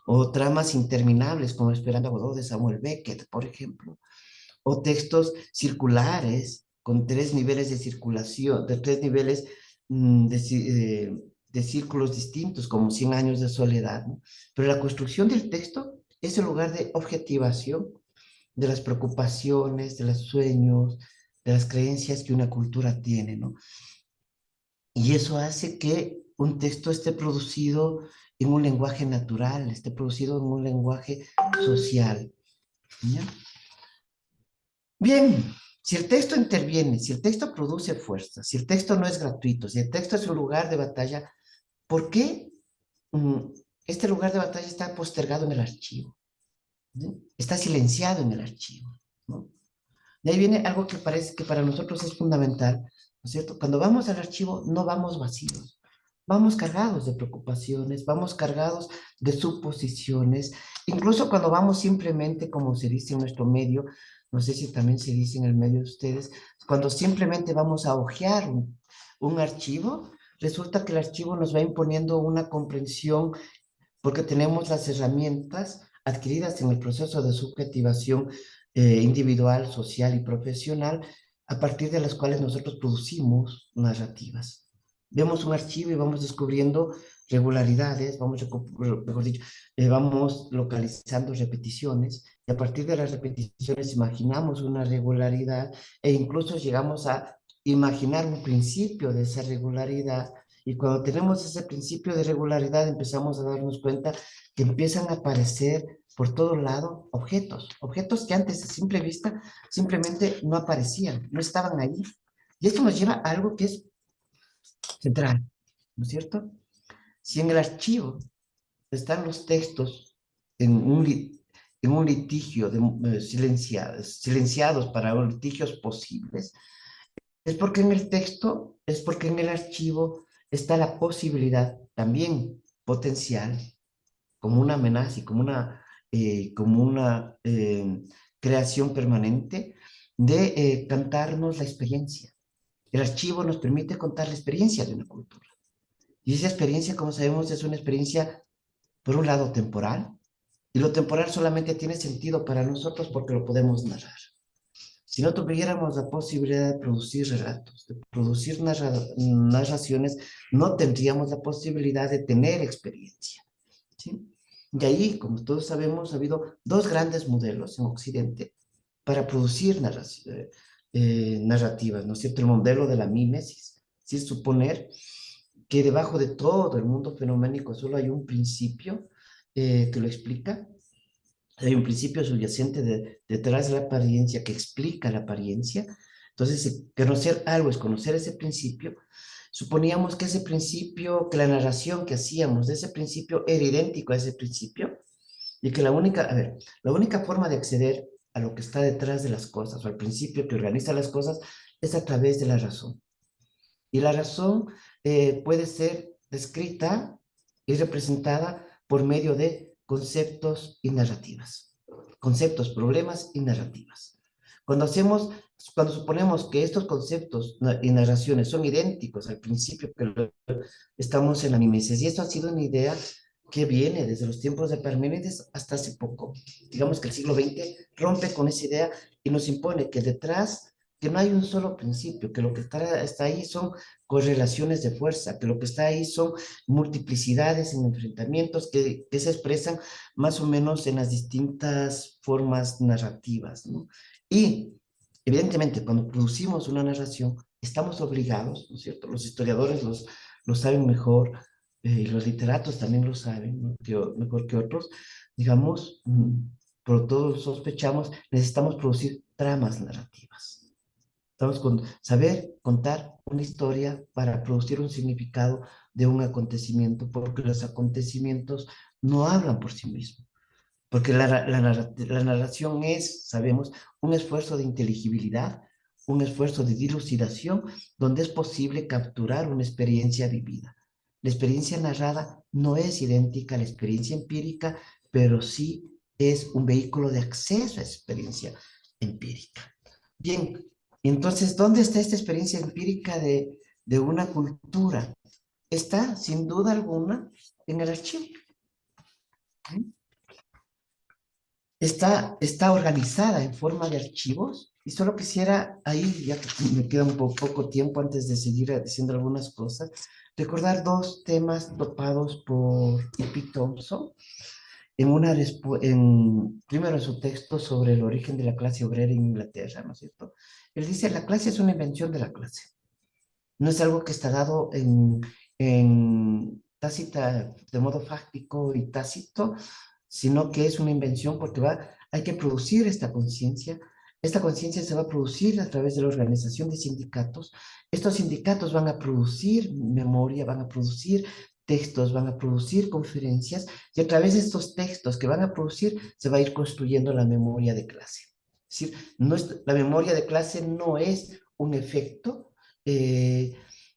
O tramas interminables como Esperando a Godot de Samuel Beckett, por ejemplo. O textos circulares con tres niveles de circulación, de tres niveles de círculos distintos, como 100 años de soledad, ¿no? Pero la construcción del texto es el lugar de objetivación de las preocupaciones, de los sueños, de las creencias que una cultura tiene, ¿no? Y eso hace que un texto esté producido en un lenguaje natural, esté producido en un lenguaje social, ¿ya? Bien, si el texto interviene, si el texto produce fuerza, si el texto no es gratuito, si el texto es un lugar de batalla, ¿por qué mm, este lugar de batalla está postergado en el archivo? ¿Sí? Está silenciado en el archivo, ¿no? Y ahí viene algo que parece que para nosotros es fundamental, ¿no es cierto? Cuando vamos al archivo no vamos vacíos, vamos cargados de preocupaciones, vamos cargados de suposiciones, incluso cuando vamos simplemente, como se dice en nuestro medio, no sé si también se dice en el medio de ustedes, cuando simplemente vamos a hojear un archivo, resulta que el archivo nos va imponiendo una comprensión porque tenemos las herramientas adquiridas en el proceso de subjetivación individual, social y profesional, a partir de las cuales nosotros producimos narrativas. Vemos un archivo y vamos descubriendo regularidades, mejor dicho, vamos localizando repeticiones, y a partir de las repeticiones imaginamos una regularidad e incluso llegamos a imaginar un principio de esa regularidad, y cuando tenemos ese principio de regularidad empezamos a darnos cuenta que empiezan a aparecer por todo lado objetos que antes a simple vista simplemente no aparecían, no estaban allí. Y esto nos lleva a algo que es central, ¿no es cierto? Si en el archivo están los textos en en un litigio silenciados para los litigios posibles, es porque en el texto, es porque en el archivo está la posibilidad también potencial, como una amenaza y como una creación permanente, de cantarnos la experiencia. El archivo nos permite contar la experiencia de una cultura. Y esa experiencia, como sabemos, es una experiencia, por un lado, temporal, y lo temporal solamente tiene sentido para nosotros porque lo podemos narrar. Si no tuviéramos la posibilidad de producir relatos, de producir narraciones, no tendríamos la posibilidad de tener experiencia, ¿sí? Y ahí, como todos sabemos, ha habido dos grandes modelos en Occidente para producir narrativas, ¿no es cierto? El modelo de la mímesis, es suponer que debajo de todo el mundo fenoménico solo hay un principio que lo explica, hay un principio subyacente detrás de la apariencia que explica la apariencia. Entonces, si conocer algo es conocer ese principio. Suponíamos que ese principio, que la narración que hacíamos de ese principio era idéntico a ese principio y que la única forma de acceder a lo que está detrás de las cosas o al principio que organiza las cosas es a través de la razón. Y la razón puede ser descrita y representada por medio de conceptos y narrativas. Conceptos, problemas y narrativas. Cuando suponemos que estos conceptos y narraciones son idénticos al principio que estamos en la mimesis, y esto ha sido una idea que viene desde los tiempos de Parménides hasta hace poco. Digamos que el siglo XX rompe con esa idea y nos impone que detrás, que no hay un solo principio, que lo que está ahí son correlaciones de fuerza, que lo que está ahí son multiplicidades en enfrentamientos que se expresan más o menos en las distintas formas narrativas, ¿no? Y evidentemente cuando producimos una narración estamos obligados, ¿no es cierto? Los historiadores lo saben mejor, y los literatos también lo saben, ¿no? Mejor que otros, digamos, por todos sospechamos, necesitamos producir tramas narrativas. Estamos con saber contar una historia para producir un significado de un acontecimiento, porque los acontecimientos no hablan por sí mismos, porque la narración es, sabemos, un esfuerzo de inteligibilidad, un esfuerzo de dilucidación, donde es posible capturar una experiencia vivida. La experiencia narrada no es idéntica a la experiencia empírica, pero sí es un vehículo de acceso a esa experiencia empírica. Bien, entonces, ¿dónde está esta experiencia empírica de una cultura? Está, sin duda alguna, en el archivo. Está organizada en forma de archivos y solo quisiera, ahí ya que me queda un poco tiempo antes de seguir diciendo algunas cosas, recordar dos temas topados por E.P. Thompson primero en su texto sobre el origen de la clase obrera en Inglaterra, ¿no es cierto? Él dice, la clase es una invención de la clase. No es algo que está dado en tácita, de modo fáctico y tácito, sino que es una invención porque hay que producir esta conciencia. Esta conciencia se va a producir a través de la organización de sindicatos. Estos sindicatos van a producir memoria, van a producir textos, van a producir conferencias, y a través de estos textos que van a producir se va a ir construyendo la memoria de clase. Es decir, la memoria de clase no es un efecto, eh,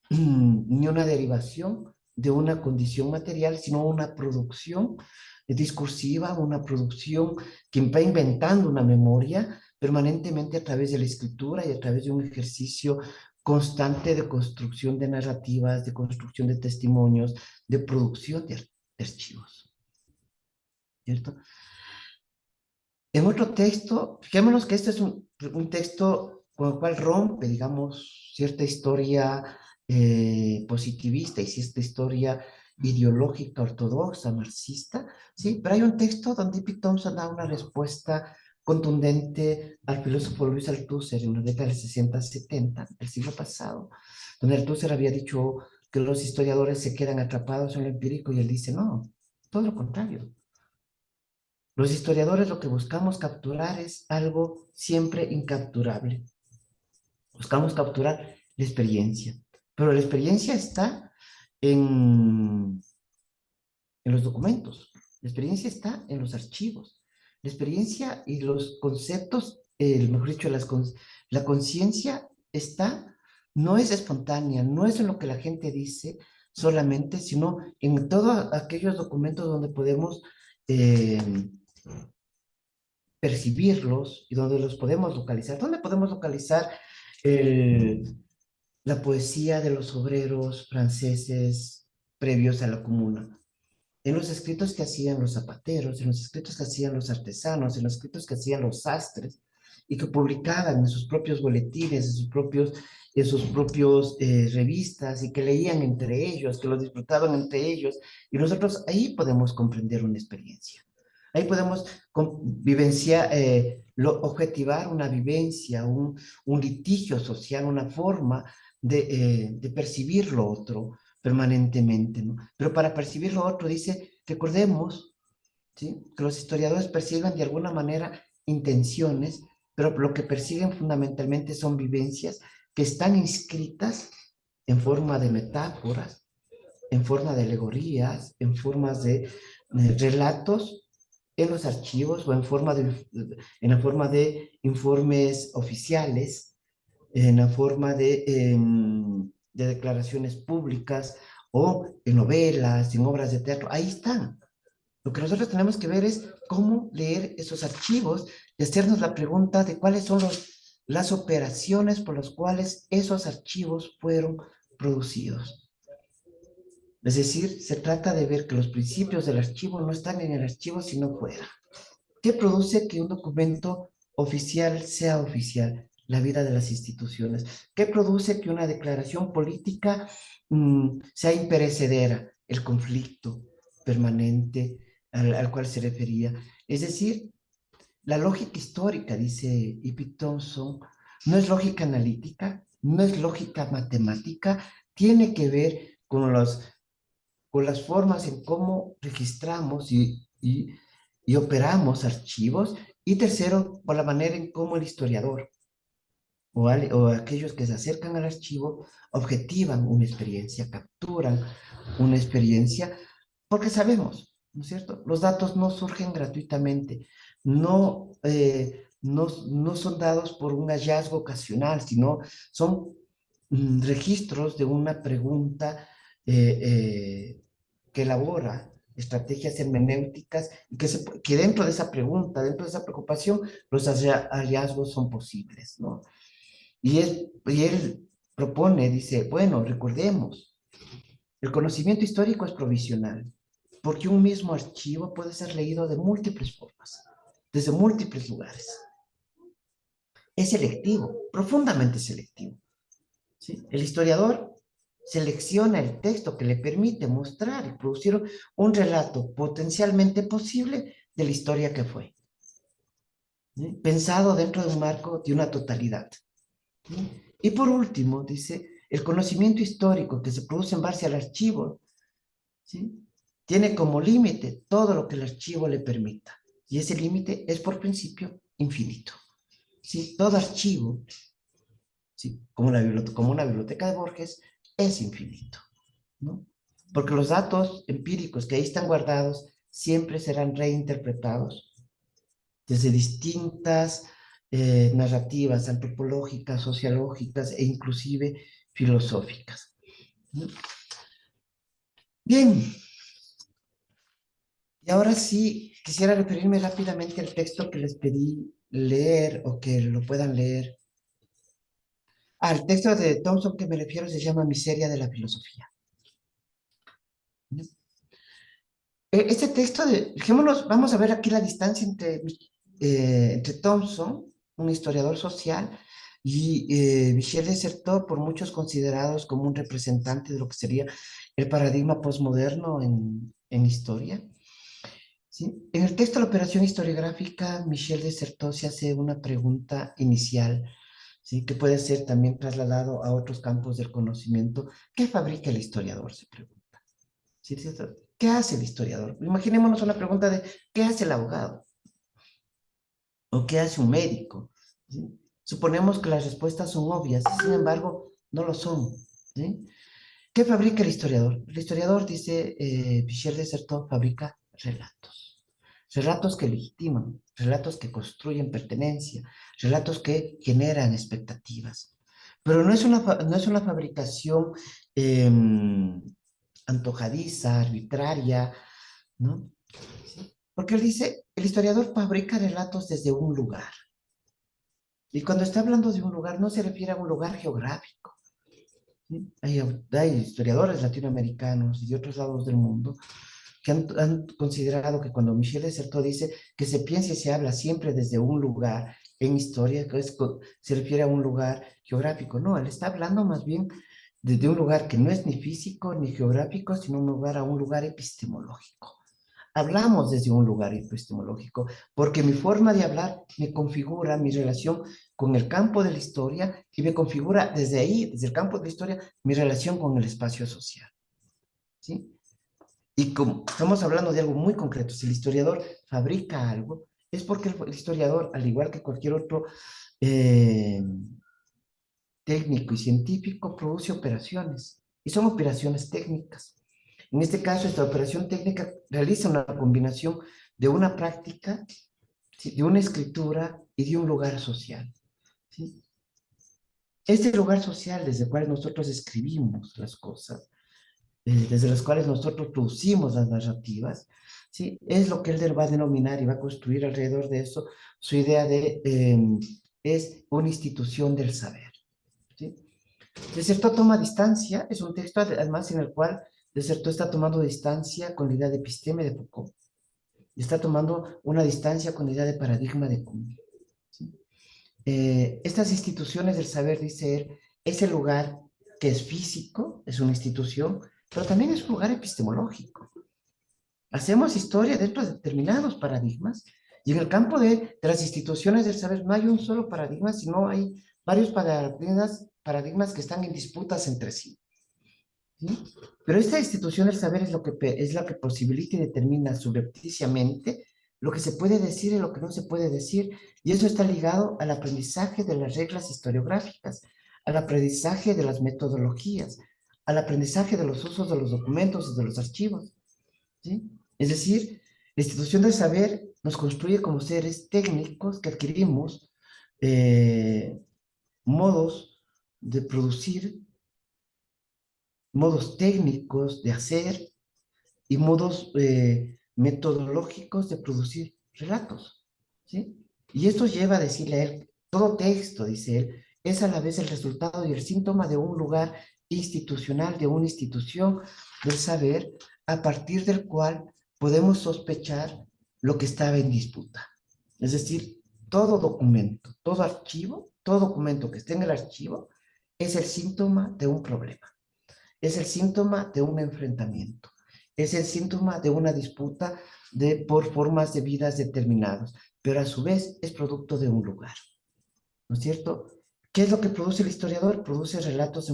ni una derivación de una condición material, sino una producción discursiva, una producción que va inventando una memoria permanentemente a través de la escritura y a través de un ejercicio constante de construcción de narrativas, de construcción de testimonios, de producción de archivos, ¿cierto? En otro texto, fijémonos que este es un texto con el cual rompe, digamos, cierta historia positivista y cierta historia ideológica ortodoxa, marxista, ¿sí? Pero hay un texto donde P. Thompson da una respuesta contundente al filósofo Luis Althusser en la década del 60-70, del siglo pasado, donde Althusser había dicho que los historiadores se quedan atrapados en lo empírico y él dice, no, todo lo contrario. Los historiadores lo que buscamos capturar es algo siempre incapturable. Buscamos capturar la experiencia, pero la experiencia está en, en los documentos, la experiencia está en los archivos, la experiencia y los conceptos, mejor dicho, la conciencia está, no es espontánea, no es en lo que la gente dice solamente, sino en todos aquellos documentos donde podemos eh, percibirlos y donde los podemos localizar. ¿Dónde podemos localizar la poesía de los obreros franceses previos a la Comuna? En los escritos que hacían los zapateros, en los escritos que hacían los artesanos, en los escritos que hacían los sastres, y que publicaban en sus propios boletines, en sus propios revistas, y que leían entre ellos, que los disfrutaban entre ellos, y nosotros ahí podemos comprender una experiencia. Ahí podemos objetivar una vivencia, un litigio social, una forma de percibir lo otro permanentemente, ¿no? Pero para percibir lo otro, dice, recordemos, ¿sí? Que los historiadores perciben de alguna manera intenciones, pero lo que persiguen fundamentalmente son vivencias que están inscritas en forma de metáforas, en forma de alegorías, en formas de relatos en los archivos o en la forma de informes oficiales, en la forma de declaraciones públicas o en novelas, en obras de teatro. Ahí están. Lo que nosotros tenemos que ver es cómo leer esos archivos y hacernos la pregunta de cuáles son las operaciones por las cuales esos archivos fueron producidos. Es decir, se trata de ver que los principios del archivo no están en el archivo, sino fuera. ¿Qué produce que un documento oficial sea oficial? La vida de las instituciones. ¿Qué produce que una declaración política sea imperecedera? El conflicto permanente al cual se refería. Es decir, la lógica histórica, dice E.P. Thompson, no es lógica analítica, no es lógica matemática, tiene que ver con con las formas en cómo registramos y operamos archivos. Y tercero, por la manera en cómo el historiador o aquellos que se acercan al archivo objetivan una experiencia, capturan una experiencia, porque sabemos, ¿no es cierto? Los datos no surgen gratuitamente, no son dados por un hallazgo ocasional, sino son registros de una pregunta eh, eh, que elabora estrategias hermenéuticas y que dentro de esa pregunta, dentro de esa preocupación, los hallazgos son posibles, ¿no? Y él propone, dice, bueno, recordemos, el conocimiento histórico es provisional, porque un mismo archivo puede ser leído de múltiples formas, desde múltiples lugares. Es selectivo, profundamente selectivo. ¿Sí? El historiador selecciona el texto que le permite mostrar y producir un relato potencialmente posible de la historia que fue, ¿sí? Pensado dentro de un marco de una totalidad. ¿Sí? Y por último, dice, el conocimiento histórico que se produce en base al archivo, ¿sí? Tiene como límite todo lo que el archivo le permita. Y ese límite es por principio infinito. ¿Sí? Todo archivo, ¿sí? Como una biblioteca de Borges, es infinito, ¿no? Porque los datos empíricos que ahí están guardados siempre serán reinterpretados desde distintas narrativas antropológicas, sociológicas e inclusive filosóficas, ¿no? Bien, y ahora sí quisiera referirme rápidamente al texto que les pedí leer o que lo puedan leer. Al texto de Thompson que me refiero se llama Miseria de la filosofía, ¿no? Este texto dejémonos, vamos a ver aquí la distancia entre Thompson, un historiador social, y Michel de Certeau, por muchos considerados como un representante de lo que sería el paradigma postmoderno en historia. ¿Sí? En el texto de la operación historiográfica, Michel de Certeau se hace una pregunta inicial, ¿sí? Que puede ser también trasladado a otros campos del conocimiento. ¿Qué fabrica el historiador? Se pregunta. ¿Sí? ¿Qué hace el historiador? Imaginémonos una pregunta de ¿qué hace el abogado? ¿O qué hace un médico? ¿Sí? Suponemos que las respuestas son obvias, sin embargo, no lo son. ¿Sí? ¿Qué fabrica el historiador? El historiador, dice Michel de Certeau, fabrica relatos. Relatos que legitiman, relatos que construyen pertenencia, relatos que generan expectativas. Pero no es una fabricación eh, antojadiza, arbitraria, ¿no? Porque él dice, el historiador fabrica relatos desde un lugar. Y cuando está hablando de un lugar, no se refiere a un lugar geográfico. ¿Sí? Hay historiadores latinoamericanos y de otros lados del mundo que han considerado que cuando Michel de Certeau dice que se piensa y se habla siempre desde un lugar en historia, se refiere a un lugar geográfico. No, él está hablando más bien de un lugar que no es ni físico ni geográfico, sino a un lugar epistemológico. Hablamos desde un lugar epistemológico, porque mi forma de hablar me configura mi relación con el campo de la historia y me configura desde ahí, desde el campo de la historia, mi relación con el espacio social. ¿Sí? Y como estamos hablando de algo muy concreto, si el historiador fabrica algo, es porque el historiador, al igual que cualquier otro eh, técnico y científico, produce operaciones, y son operaciones técnicas. En este caso, esta operación técnica realiza una combinación de una práctica, ¿sí? De una escritura y de un lugar social, ¿sí? Este lugar social desde el cual nosotros escribimos las cosas, desde las cuales nosotros producimos las narrativas, ¿sí? Es lo que él va a denominar y va a construir alrededor de eso su idea es una institución del saber, ¿sí? Desertó toma distancia, es un texto además en el cual Desertó está tomando distancia con la idea de episteme de Foucault, y está tomando una distancia con la idea de paradigma de Kuhn, ¿sí? Estas instituciones del saber, dice él, es el lugar que es físico, es una institución, pero también es un lugar epistemológico. Hacemos historia dentro de determinados paradigmas, y en el campo de las instituciones del saber no hay un solo paradigma, sino hay varios paradigmas que están en disputas entre sí. ¿sí? Pero esta institución del saber es es lo que posibilita y determina subrepticiamente lo que se puede decir y lo que no se puede decir, y eso está ligado al aprendizaje de las reglas historiográficas, al aprendizaje de las metodologías, al aprendizaje de los usos de los documentos y de los archivos, ¿sí? Es decir, la institución del saber nos construye como seres técnicos que adquirimos eh, modos de producir, modos técnicos de hacer y modos metodológicos de producir relatos, ¿sí? Y esto lleva a decirle a él, todo texto, dice él, es a la vez el resultado y el síntoma de un lugar institucional, de una institución del saber, a partir del cual podemos sospechar lo que estaba en disputa. Es decir, todo documento, todo archivo, todo documento que esté en el archivo es el síntoma de un problema, es el síntoma de un enfrentamiento, es el síntoma de una disputa por formas de vidas determinadas, pero a su vez es producto de un lugar, ¿no es cierto? ¿Qué es lo que produce el historiador? Produce relatos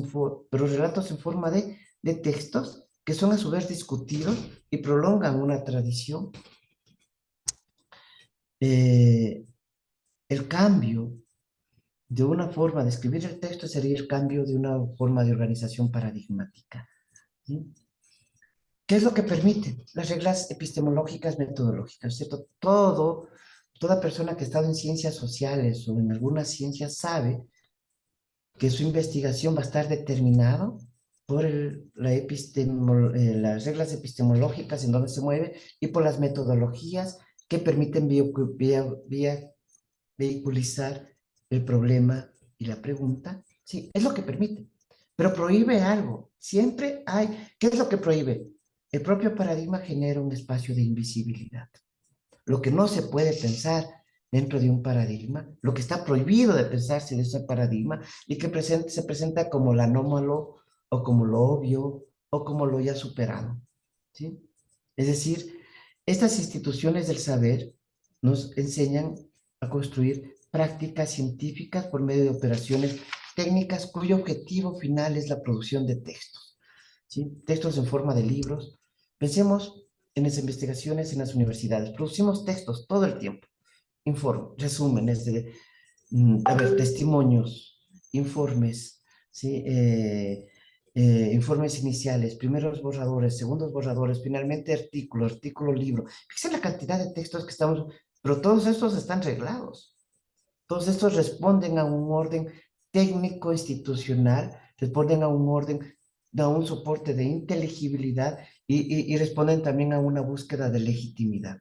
pero relatos en forma de textos que son a su vez discutidos y prolongan una tradición. Eh, el cambio de una forma de escribir el texto sería el cambio de una forma de organización paradigmática, ¿sí? ¿Qué es lo que permite? Las reglas epistemológicas metodológicas, ¿cierto? Toda persona que ha estado en ciencias sociales o en algunas ciencias sabe que su investigación va a estar determinado por las reglas epistemológicas en donde se mueve y por las metodologías que permiten vehiculizar el problema y la pregunta. Sí, es lo que permite, pero prohíbe algo. Siempre hay, ¿qué es lo que prohíbe? El propio paradigma genera un espacio de invisibilidad. Lo que no se puede pensar dentro de un paradigma, lo que está prohibido de pensarse de ese paradigma y que se presenta como lo anómalo o como lo obvio o como lo ya superado, ¿sí? Es decir, estas instituciones del saber nos enseñan a construir prácticas científicas por medio de operaciones técnicas cuyo objetivo final es la producción de textos, ¿sí? Textos en forma de libros. Pensemos en las investigaciones en las universidades. Producimos textos todo el tiempo, resúmenes a ver, testimonios, informes, ¿sí? Informes iniciales, primeros borradores, segundos borradores, finalmente artículo, libro. Fíjense la cantidad de textos que estamos, pero todos estos están reglados. Todos estos responden a un orden técnico institucional, responden a un orden, a un soporte de inteligibilidad y responden también a una búsqueda de legitimidad.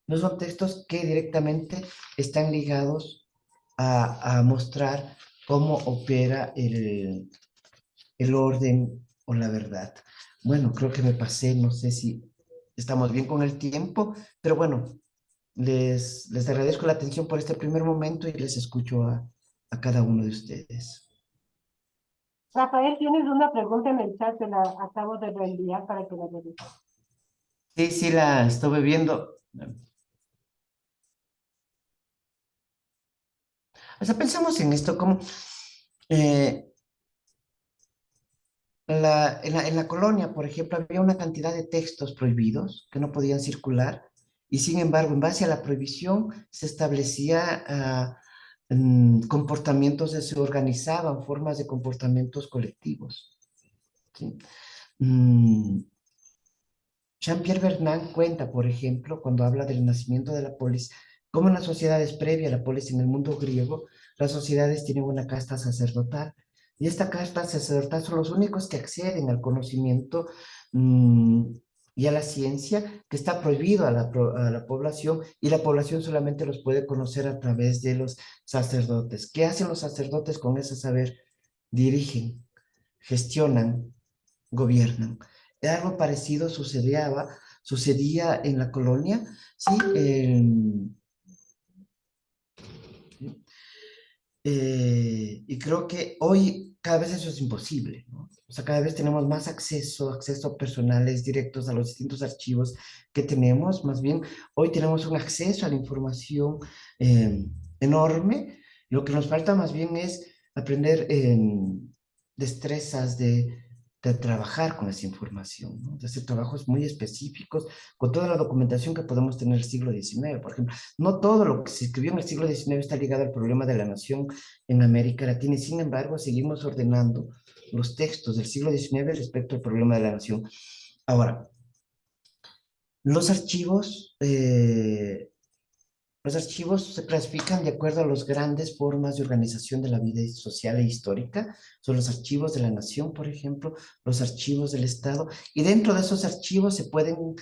No son textos que directamente están ligados a mostrar cómo opera el orden o la verdad. Bueno, creo que me pasé, no sé si estamos bien con el tiempo, pero bueno, les agradezco la atención por este primer momento y les escucho a cada uno de ustedes. Rafael, tienes una pregunta en el chat, te la acabo de reenviar para que la revises. Sí, sí, la estuve viendo. O sea, pensamos en esto como eh, en la colonia, por ejemplo, había una cantidad de textos prohibidos que no podían circular y sin embargo, en base a la prohibición se establecía comportamientos, se organizaban formas de comportamientos colectivos, ¿sí? Mm, Jean-Pierre Vernant cuenta, por ejemplo, cuando habla del nacimiento de la polis, cómo en las sociedades previas a la polis en el mundo griego, las sociedades tienen una casta sacerdotal. Y esta casta sacerdotal son los únicos que acceden al conocimiento mm, y a la ciencia que está prohibido a la población y la población solamente los puede conocer a través de los sacerdotes. ¿Qué hacen los sacerdotes con ese saber? Dirigen, gestionan, gobiernan. Algo parecido sucedía en la colonia, ¿sí? Y creo que hoy cada vez eso es imposible, ¿no? O sea, cada vez tenemos más acceso personales directos a los distintos archivos que tenemos. Más bien, hoy tenemos un acceso a la información enorme. Lo que nos falta más bien es aprender destrezas de trabajar con esa información, ¿no? De hacer trabajos muy específicos con toda la documentación que podemos tener en el siglo XIX. Por ejemplo, no todo lo que se escribió en el siglo XIX está ligado al problema de la nación en América Latina y sin embargo seguimos ordenando los textos del siglo XIX respecto al problema de la nación. Ahora, los archivos, eh, los archivos se clasifican de acuerdo a las grandes formas de organización de la vida social e histórica. Son los archivos de la nación, por ejemplo, los archivos del Estado. Y dentro de esos archivos se pueden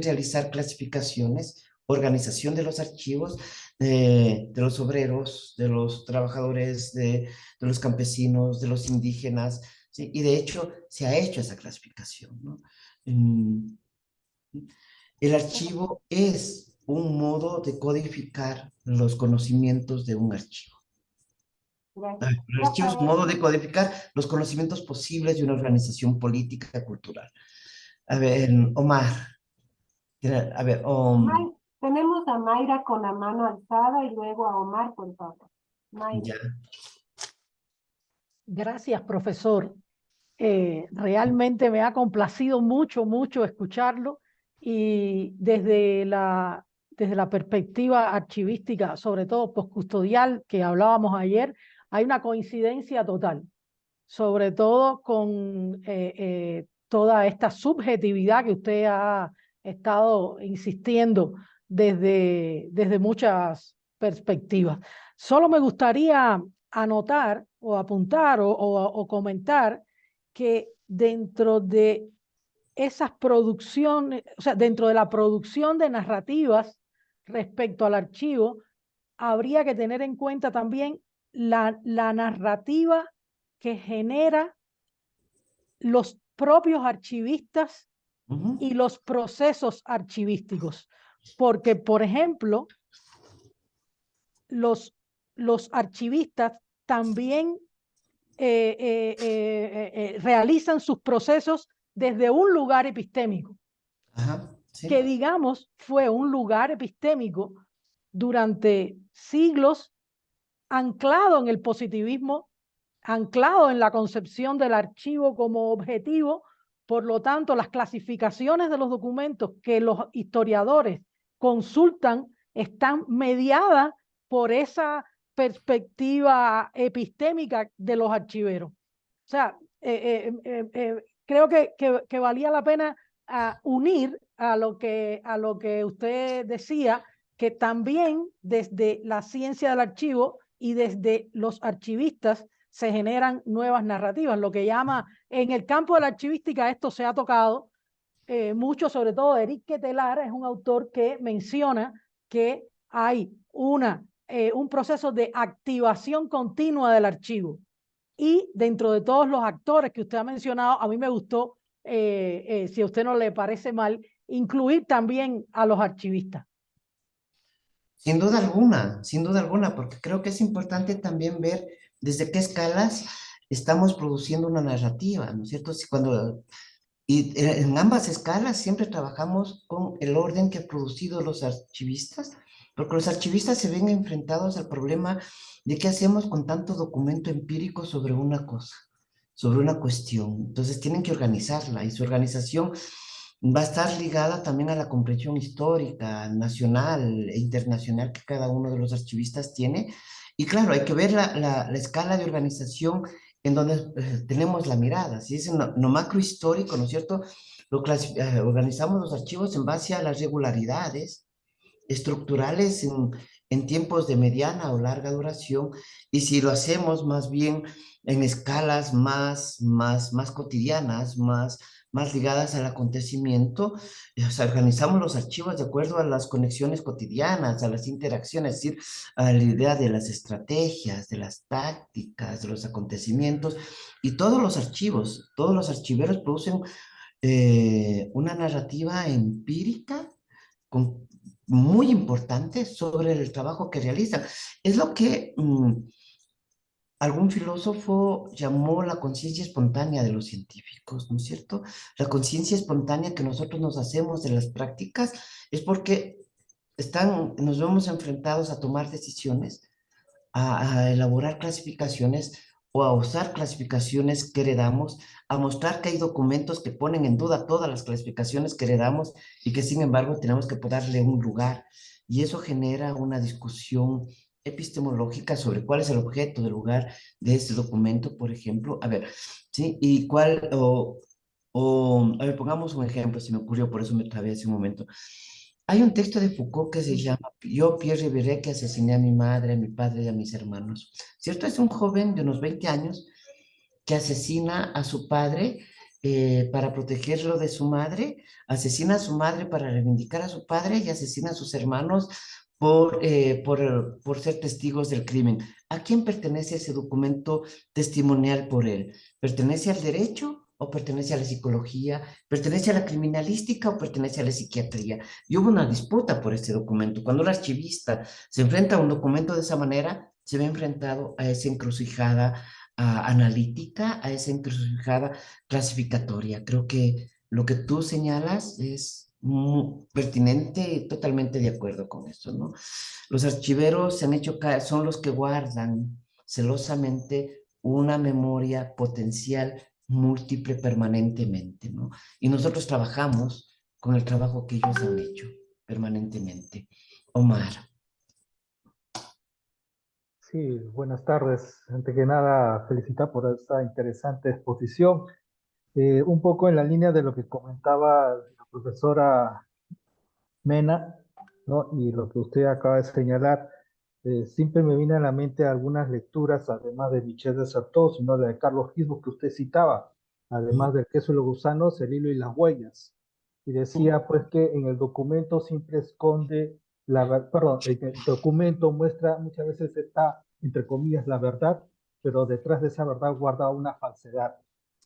realizar clasificaciones, organización de los archivos, de los obreros, de los trabajadores, de los campesinos, de los indígenas, ¿sí? Y de hecho se ha hecho esa clasificación, ¿no? Mm, el archivo es un modo de codificar los conocimientos de un archivo. Gracias. El Ya archivo es un para modo de codificar los conocimientos posibles de una organización política cultural. A ver, Omar, a ver, Tenemos a Mayra con la mano alzada y luego a Omar, por favor. Mayra. ya. Gracias, profesor. Realmente me ha complacido mucho, mucho escucharlo y desde la perspectiva archivística, sobre todo postcustodial, que hablábamos ayer, hay una coincidencia total, sobre todo con toda esta subjetividad que usted ha estado insistiendo desde muchas perspectivas. Solo me gustaría anotar o apuntar o comentar que dentro de esas producciones, o sea, dentro de la producción de narrativas respecto al archivo, habría que tener en cuenta también la narrativa que genera los propios archivistas Ujú, y los procesos archivísticos. Porque, por ejemplo, los, los archivistas también realizan sus procesos desde un lugar epistémico, ajá, que sí. digamos fue un lugar epistémico durante siglos anclado en el positivismo, anclado en la concepción del archivo como objetivo. Por lo tanto, las clasificaciones de los documentos que los historiadores consultan están mediadas por esa perspectiva epistémica de los archiveros. O sea, creo que valía la pena unir a lo que usted decía, que también desde la ciencia del archivo y desde los archivistas se generan nuevas narrativas, lo que llama en el campo de la archivística, esto se ha tocado mucho, sobre todo Eric Quetelar es un autor que menciona que hay un proceso de activación continua del archivo. Y dentro de todos los actores que usted ha mencionado, a mí me gustó, si a usted no le parece mal, incluir también a los archivistas. Sin duda alguna, porque creo que es importante también ver desde qué escalas estamos produciendo una narrativa, ¿no es cierto? Si cuando Y en ambas escalas siempre trabajamos con el orden que han producido los archivistas, porque los archivistas se ven enfrentados al problema de qué hacemos con tanto documento empírico sobre una cosa, sobre una cuestión. Entonces tienen que organizarla y su organización va a estar ligada también a la comprensión histórica, nacional e internacional que cada uno de los archivistas tiene. Y claro, hay que ver la escala de organización en donde tenemos la mirada. Si es en lo macro histórico, ¿no es cierto? Organizamos los archivos en base a las regularidades estructurales en tiempos de mediana o larga duración, y si lo hacemos más bien en escalas más cotidianas, más ligadas al acontecimiento, o sea, organizamos los archivos de acuerdo a las conexiones cotidianas, a las interacciones, es decir, a la idea de las estrategias, de las tácticas, de los acontecimientos, y todos los archiveros producen una narrativa empírica con, muy importante sobre el trabajo que realizan. Es lo que algún filósofo llamó la conciencia espontánea de los científicos, ¿no es cierto? La conciencia espontánea que nosotros nos hacemos de las prácticas es porque nos vemos enfrentados a tomar decisiones, a elaborar clasificaciones o a usar clasificaciones que heredamos, a mostrar que hay documentos que ponen en duda todas las clasificaciones que heredamos y que sin embargo tenemos que darle un lugar. Y eso genera una discusión epistemológica sobre cuál es el objeto del lugar de este documento, por ejemplo. A ver, ¿sí? Y cuál, a ver, pongamos un ejemplo, se me ocurrió, por eso me trabé hace un momento. Hay un texto de Foucault que se llama Yo, Pierre Rivière, que asesiné a mi madre, a mi padre y a mis hermanos. ¿Cierto? Es un joven de unos 20 años que asesina a su padre para protegerlo de su madre, asesina a su madre para reivindicar a su padre y asesina a sus hermanos por ser testigos del crimen. ¿A quién pertenece ese documento testimonial por él? ¿Pertenece al derecho o pertenece a la psicología? ¿Pertenece a la criminalística o pertenece a la psiquiatría? Y hubo una disputa por este documento. Cuando el archivista se enfrenta a un documento de esa manera, se ve enfrentado a esa encrucijada analítica, a esa encrucijada clasificatoria. Creo que lo que tú señalas es muy pertinente y totalmente de acuerdo con esto, ¿no? Los archiveros se han hecho, son los que guardan celosamente una memoria potencial múltiple permanentemente, ¿no? Y nosotros trabajamos con el trabajo que ellos han hecho permanentemente. Omar. Sí, buenas tardes. Antes que nada, felicitar por esta interesante exposición. Un poco en la línea de lo que comentaba la profesora Mena, ¿no? Y lo que usted acaba de señalar, siempre me viene a la mente algunas lecturas, además de Michel de Certeau, sino la de Carlos Gisbos que usted citaba, además del queso y los gusanos, el hilo y las huellas. Y decía pues que en el documento siempre esconde perdón, el documento muestra muchas veces está, entre comillas, la verdad, pero detrás de esa verdad guarda una falsedad,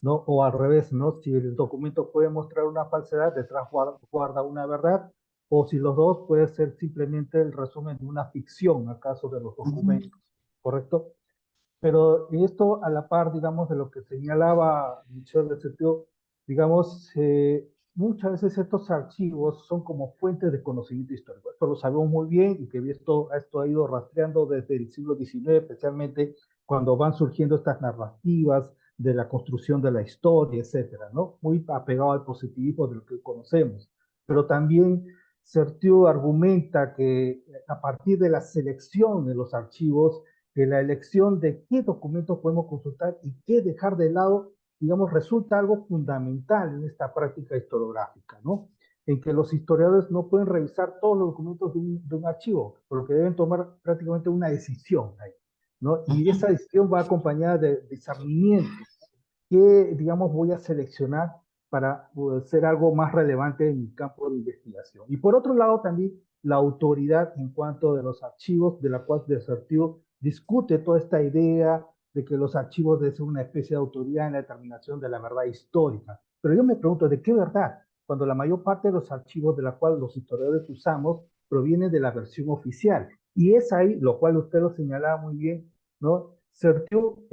¿no? O al revés, ¿no? Si el documento puede mostrar una falsedad, detrás guarda una verdad, o si los dos puede ser simplemente el resumen de una ficción, acaso de los documentos, ¿correcto? Pero esto a la par, digamos, de lo que señalaba Michel de Certeau, digamos, muchas veces estos archivos son como fuentes de conocimiento histórico. Esto lo sabemos muy bien y que esto ha ido rastreando desde el siglo XIX, especialmente cuando van surgiendo estas narrativas de la construcción de la historia, etcétera, ¿no? Muy apegado al positivismo de lo que conocemos. Pero también Certeau argumenta que a partir de la selección de los archivos, que la elección de qué documentos podemos consultar y qué dejar de lado, digamos, resulta algo fundamental en esta práctica historiográfica, ¿no? En que los historiadores no pueden revisar todos los documentos de un archivo, porque deben tomar prácticamente una decisión ahí, ¿no? Y esa decisión va acompañada de discernimiento, que, digamos, voy a seleccionar para ser algo más relevante en mi campo de investigación. Y por otro lado, también la autoridad en cuanto de los archivos, de la cual Certeau discute toda esta idea de que los archivos deben ser una especie de autoridad en la determinación de la verdad histórica. Pero yo me pregunto, ¿de qué verdad? Cuando la mayor parte de los archivos de la cual los historiadores usamos provienen de la versión oficial. Y es ahí, lo cual usted lo señalaba muy bien, ¿no? Certeau,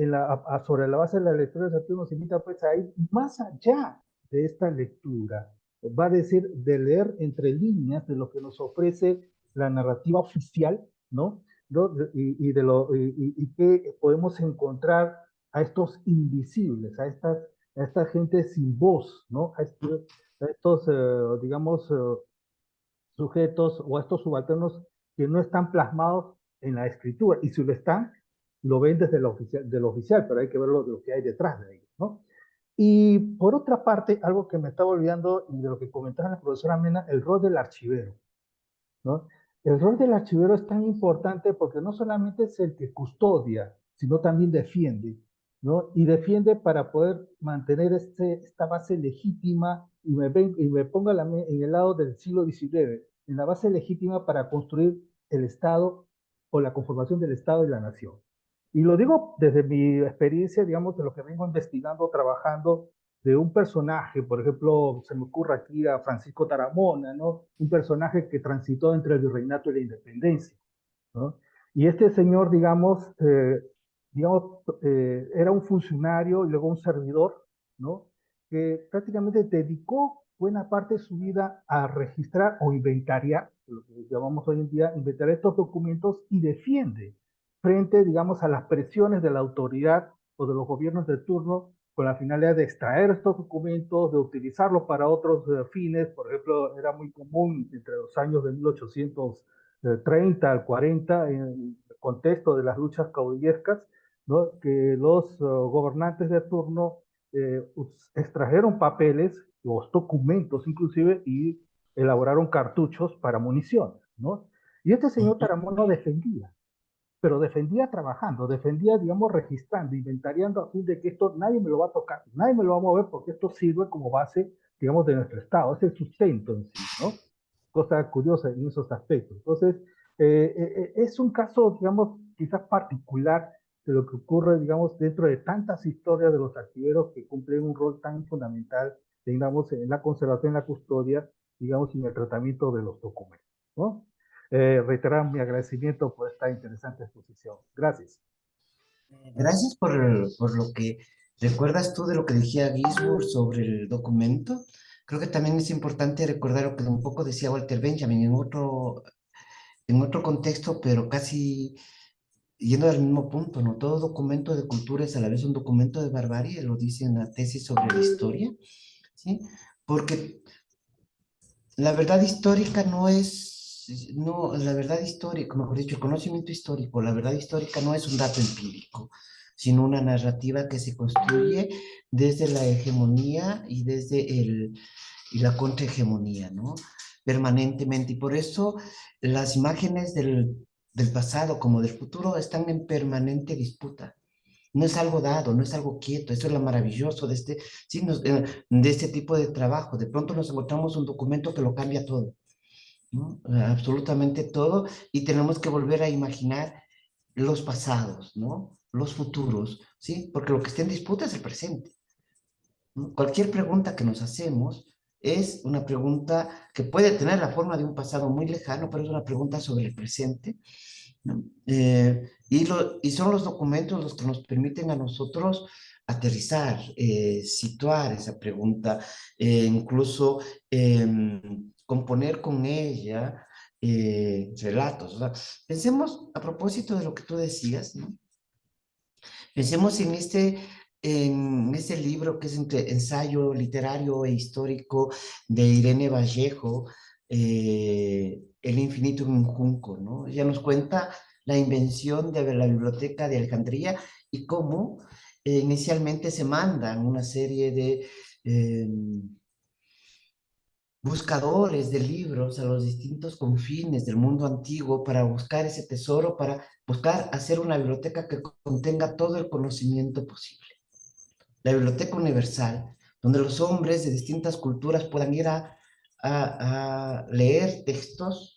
sobre la base de la lectura de Certeau, nos invita pues a ir más allá de esta lectura. Va a decir de leer entre líneas de lo que nos ofrece la narrativa oficial, ¿no? Y que podemos encontrar a estos invisibles, a esta gente sin voz, ¿no? A estos, digamos, sujetos o a estos subalternos que no están plasmados en la escritura, y si lo están, lo ven desde lo oficial, pero hay que ver lo que hay detrás de ellos, ¿no? Y por otra parte, algo que me estaba olvidando y de lo que comentaba la profesora Mena, el rol del archivero, ¿no? El rol del archivero es tan importante porque no solamente es el que custodia, sino también defiende, ¿no? Y defiende para poder mantener esta base legítima, y me pongo en el lado del siglo XIX, en la base legítima para construir el Estado o la conformación del Estado y la nación. Y lo digo desde mi experiencia, digamos, de lo que vengo investigando, trabajando, de un personaje, por ejemplo, se me ocurre aquí a Francisco Taramona, ¿no? Un personaje que transitó entre el virreinato y la independencia, ¿no? Y este señor, era un funcionario y luego un servidor, ¿no? Que prácticamente dedicó buena parte de su vida a registrar o inventariar, lo que llamamos hoy en día, inventariar estos documentos, y defiende frente, digamos, a las presiones de la autoridad o de los gobiernos de turno con la finalidad de extraer estos documentos, de utilizarlos para otros fines. Por ejemplo, era muy común entre los años de 1830 al 40, en el contexto de las luchas caudillescas, ¿no?, que los gobernantes de turno extrajeron papeles, los documentos inclusive, y elaboraron cartuchos para municiones, ¿no? Y este señor Taramono defendía, pero defendía trabajando, defendía, digamos, registrando, inventariando a fin de que esto nadie me lo va a tocar, nadie me lo va a mover porque esto sirve como base, digamos, de nuestro Estado, es el sustento en sí, ¿no? Cosa curiosa en esos aspectos. Entonces, es un caso, digamos, quizás particular de lo que ocurre, digamos, dentro de tantas historias de los archiveros que cumplen un rol tan fundamental, digamos, en la conservación, en la custodia, digamos, y en el tratamiento de los documentos, ¿no? Reiterar mi agradecimiento por esta interesante exposición. Gracias. Gracias por lo que recuerdas tú de lo que decía Gisborne sobre el documento. Creo que también es importante recordar lo que un poco decía Walter Benjamin en otro contexto, pero casi yendo al mismo punto, ¿no? Todo documento de cultura es a la vez un documento de barbarie, lo dice en la tesis sobre la historia, ¿sí? Porque la verdad histórica no es, no, la verdad histórica, mejor dicho, el conocimiento histórico, la verdad histórica no es un dato empírico, sino una narrativa que se construye desde la hegemonía y desde y la contrahegemonía, ¿no? Permanentemente. Y por eso las imágenes del pasado como del futuro están en permanente disputa. No es algo dado, no es algo quieto. Eso es lo maravilloso de sí, de este tipo de trabajo. De pronto nos encontramos un documento que lo cambia todo, ¿no? Absolutamente todo, y tenemos que volver a imaginar los pasados, ¿no? Los futuros, ¿sí? Porque lo que está en disputa es el presente, ¿no? Cualquier pregunta que nos hacemos es una pregunta que puede tener la forma de un pasado muy lejano, pero es una pregunta sobre el presente, ¿no? Y son los documentos los que nos permiten a nosotros aterrizar, situar esa pregunta, incluso componer con ella relatos. O sea, pensemos a propósito de lo que tú decías, ¿no? Pensemos en este libro que es entre ensayo literario e histórico de Irene Vallejo, El infinito en un junco, ¿no? Ella nos cuenta la invención de la biblioteca de Alejandría y cómo inicialmente se mandan una serie de buscadores de libros a los distintos confines del mundo antiguo para buscar ese tesoro, para buscar hacer una biblioteca que contenga todo el conocimiento posible. La biblioteca universal, donde los hombres de distintas culturas puedan ir a leer textos,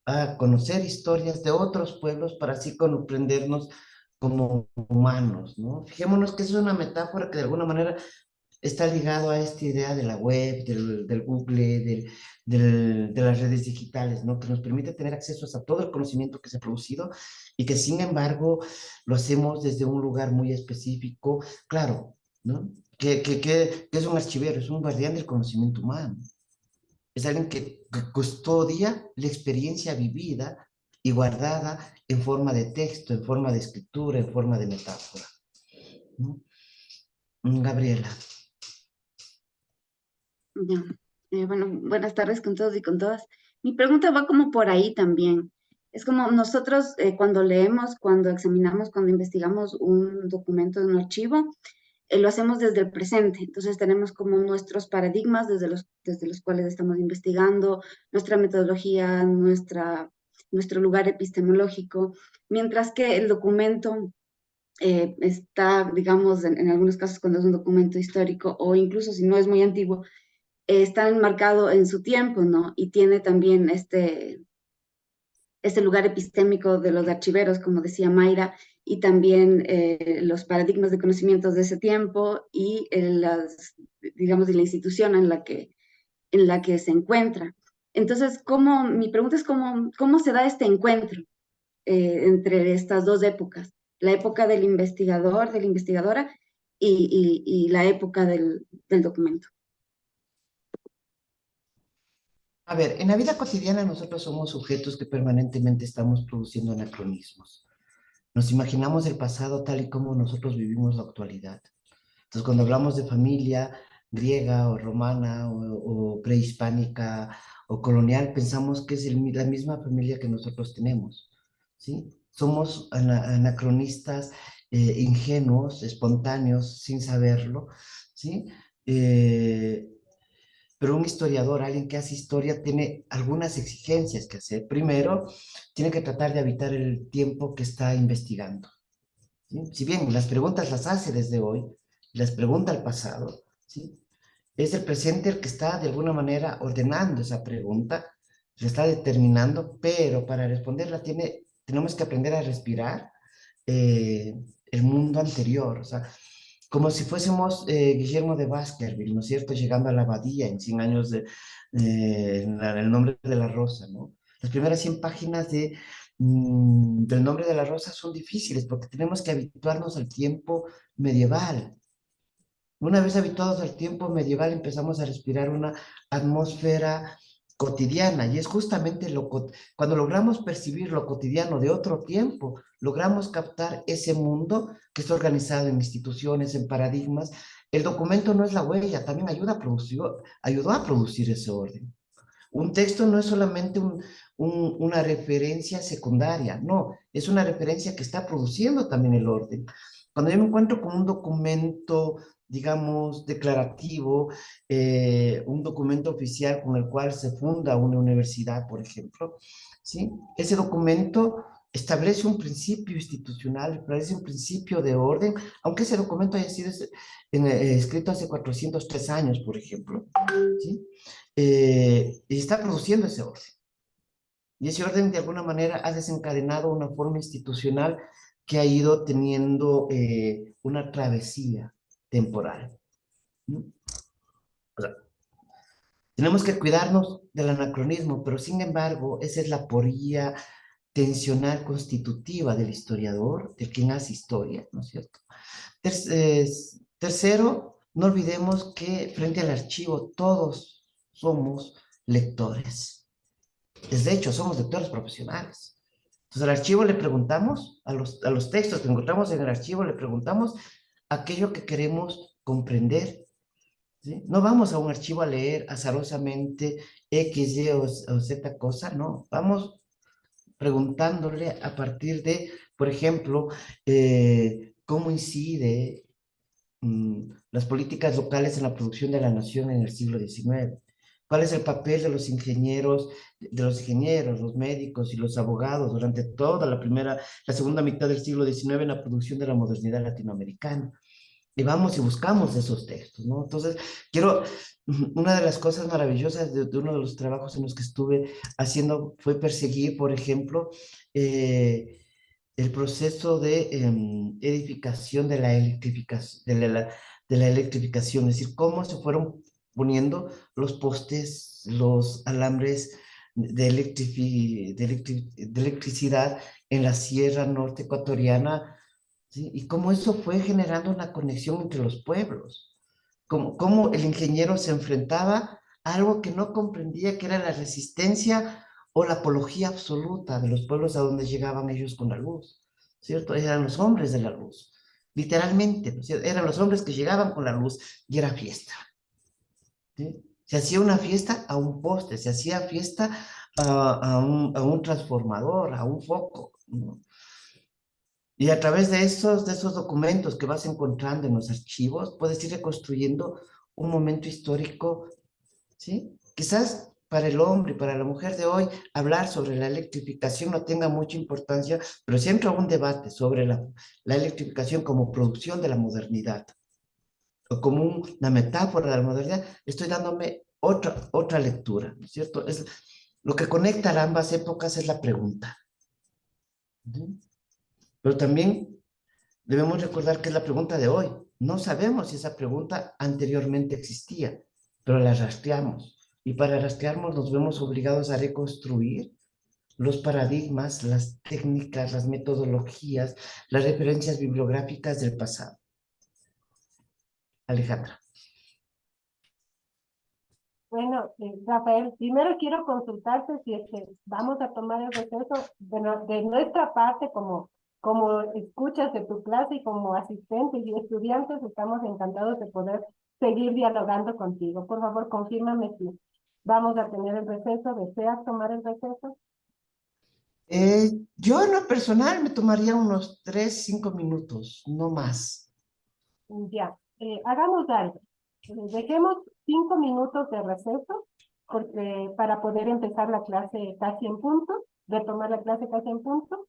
a conocer historias de otros pueblos para así comprendernos como humanos, ¿no? Fijémonos que es una metáfora que de alguna manera está ligado a esta idea de la web, del Google, de las redes digitales, ¿no? Que nos permite tener acceso a todo el conocimiento que se ha producido y que sin embargo lo hacemos desde un lugar muy específico, claro, ¿no? Que es un archivero, es un guardián del conocimiento humano. Es alguien que custodia la experiencia vivida y guardada en forma de texto, en forma de escritura, en forma de metáfora, ¿no? Gabriela. Ya. Bueno, buenas tardes con todos y con todas. Mi pregunta va como por ahí también. Es como nosotros cuando leemos, cuando examinamos, cuando investigamos un documento de un archivo, lo hacemos desde el presente. Entonces tenemos como nuestros paradigmas desde los cuales estamos investigando, nuestra metodología, nuestro lugar epistemológico, mientras que el documento está, digamos, en algunos casos cuando es un documento histórico o incluso si no es muy antiguo, está enmarcado en su tiempo, ¿no? Y tiene también este lugar epistémico de los archiveros, como decía Mayra, y también los paradigmas de conocimientos de ese tiempo y digamos, de la institución en la que se encuentra. Entonces, mi pregunta es cómo se da este encuentro entre estas dos épocas, la época del investigador, de la investigadora, y la época del documento. A ver, en la vida cotidiana nosotros somos sujetos que permanentemente estamos produciendo anacronismos, nos imaginamos el pasado tal y como nosotros vivimos la actualidad. Entonces, cuando hablamos de familia griega o romana o prehispánica o colonial, pensamos que es la misma familia que nosotros tenemos, ¿sí? Somos anacronistas, ingenuos, espontáneos, sin saberlo, ¿sí? Eh, pero un historiador, alguien que hace historia, tiene algunas exigencias que hacer. Primero, tiene que tratar de habitar el tiempo que está investigando, ¿sí? Si bien las preguntas las hace desde hoy, las pregunta al pasado, ¿sí? Es el presente el que está de alguna manera ordenando esa pregunta, la está determinando, pero para responderla tenemos que aprender a respirar eh, el mundo anterior, o sea, como si fuésemos Guillermo de Baskerville, ¿no es cierto? Llegando a la abadía en 100 años el nombre de la rosa, ¿no? Las primeras 100 páginas del nombre de la rosa son difíciles porque tenemos que habituarnos al tiempo medieval. Una vez habituados al tiempo medieval empezamos a respirar una atmósfera cotidiana y es justamente cuando logramos percibir lo cotidiano de otro tiempo, logramos captar ese mundo que está organizado en instituciones, en paradigmas. El documento no es la huella, también ayudó a producir ese orden. Un texto no es solamente una referencia secundaria, no, es una referencia que está produciendo también el orden. Cuando yo me encuentro con un documento, digamos, declarativo, un documento oficial con el cual se funda una universidad, por ejemplo, ¿sí? Ese documento establece un principio institucional, establece un principio de orden, aunque ese documento haya sido escrito hace 403 años, por ejemplo, ¿sí? Y está produciendo ese orden. Y ese orden de alguna manera ha desencadenado una forma institucional que ha ido teniendo una travesía temporal, ¿no? O sea, tenemos que cuidarnos del anacronismo, pero sin embargo, esa es la porilla tensional constitutiva del historiador, de quien hace historia, ¿no es cierto? Tercero, no olvidemos que frente al archivo todos somos lectores. De hecho, somos lectores profesionales. Entonces, al archivo le preguntamos, a los textos que encontramos en el archivo, le preguntamos aquello que queremos comprender, ¿sí? No vamos a un archivo a leer azarosamente X, Y o Z cosa, no. Vamos preguntándole a partir de, por ejemplo, cómo incide las políticas locales en la producción de la nación en el siglo XIX. ¿Cuál es el papel de los ingenieros, los médicos y los abogados durante toda la segunda mitad del siglo XIX en la producción de la modernidad latinoamericana? Y vamos y buscamos esos textos, ¿no? Entonces, una de las cosas maravillosas de uno de los trabajos en los que estuve haciendo fue perseguir, por ejemplo, el proceso de edificación de la electrificación, es decir, cómo se fueron poniendo los postes, los alambres de electricidad en la Sierra Norte ecuatoriana, ¿sí? Y cómo eso fue generando una conexión entre los pueblos, cómo el ingeniero se enfrentaba a algo que no comprendía, que era la resistencia o la apología absoluta de los pueblos a donde llegaban ellos con la luz, ¿cierto? Eran los hombres de la luz, literalmente, ¿no es cierto? Eran los hombres que llegaban con la luz y era fiesta, ¿sí? Se hacía una fiesta a un poste, se hacía fiesta a un transformador, a un foco, ¿no? Y a través de esos documentos que vas encontrando en los archivos, puedes ir reconstruyendo un momento histórico, ¿sí? Quizás para el hombre y para la mujer de hoy, hablar sobre la electrificación no tenga mucha importancia, pero si entra un debate sobre la electrificación como producción de la modernidad o como una metáfora de la modernidad, estoy dándome otra lectura, ¿no es cierto? Lo que conecta a ambas épocas es la pregunta, ¿sí? Pero también debemos recordar que es la pregunta de hoy. No sabemos si esa pregunta anteriormente existía, pero la rastreamos. Y para rastrearnos nos vemos obligados a reconstruir los paradigmas, las técnicas, las metodologías, las referencias bibliográficas del pasado. Alejandra. Bueno, Rafael, primero quiero consultarte si es que vamos a tomar el receso de nuestra parte como como escuchas de tu clase y como asistentes y estudiantes, estamos encantados de poder seguir dialogando contigo. Por favor, confírmame si vamos a tener el receso. ¿Deseas tomar el receso? Yo en lo personal me tomaría unos 3, 5 minutos, no más. Ya, hagamos algo. Dejemos 5 minutos de receso porque, para poder empezar la clase casi en punto, retomar la clase casi en punto.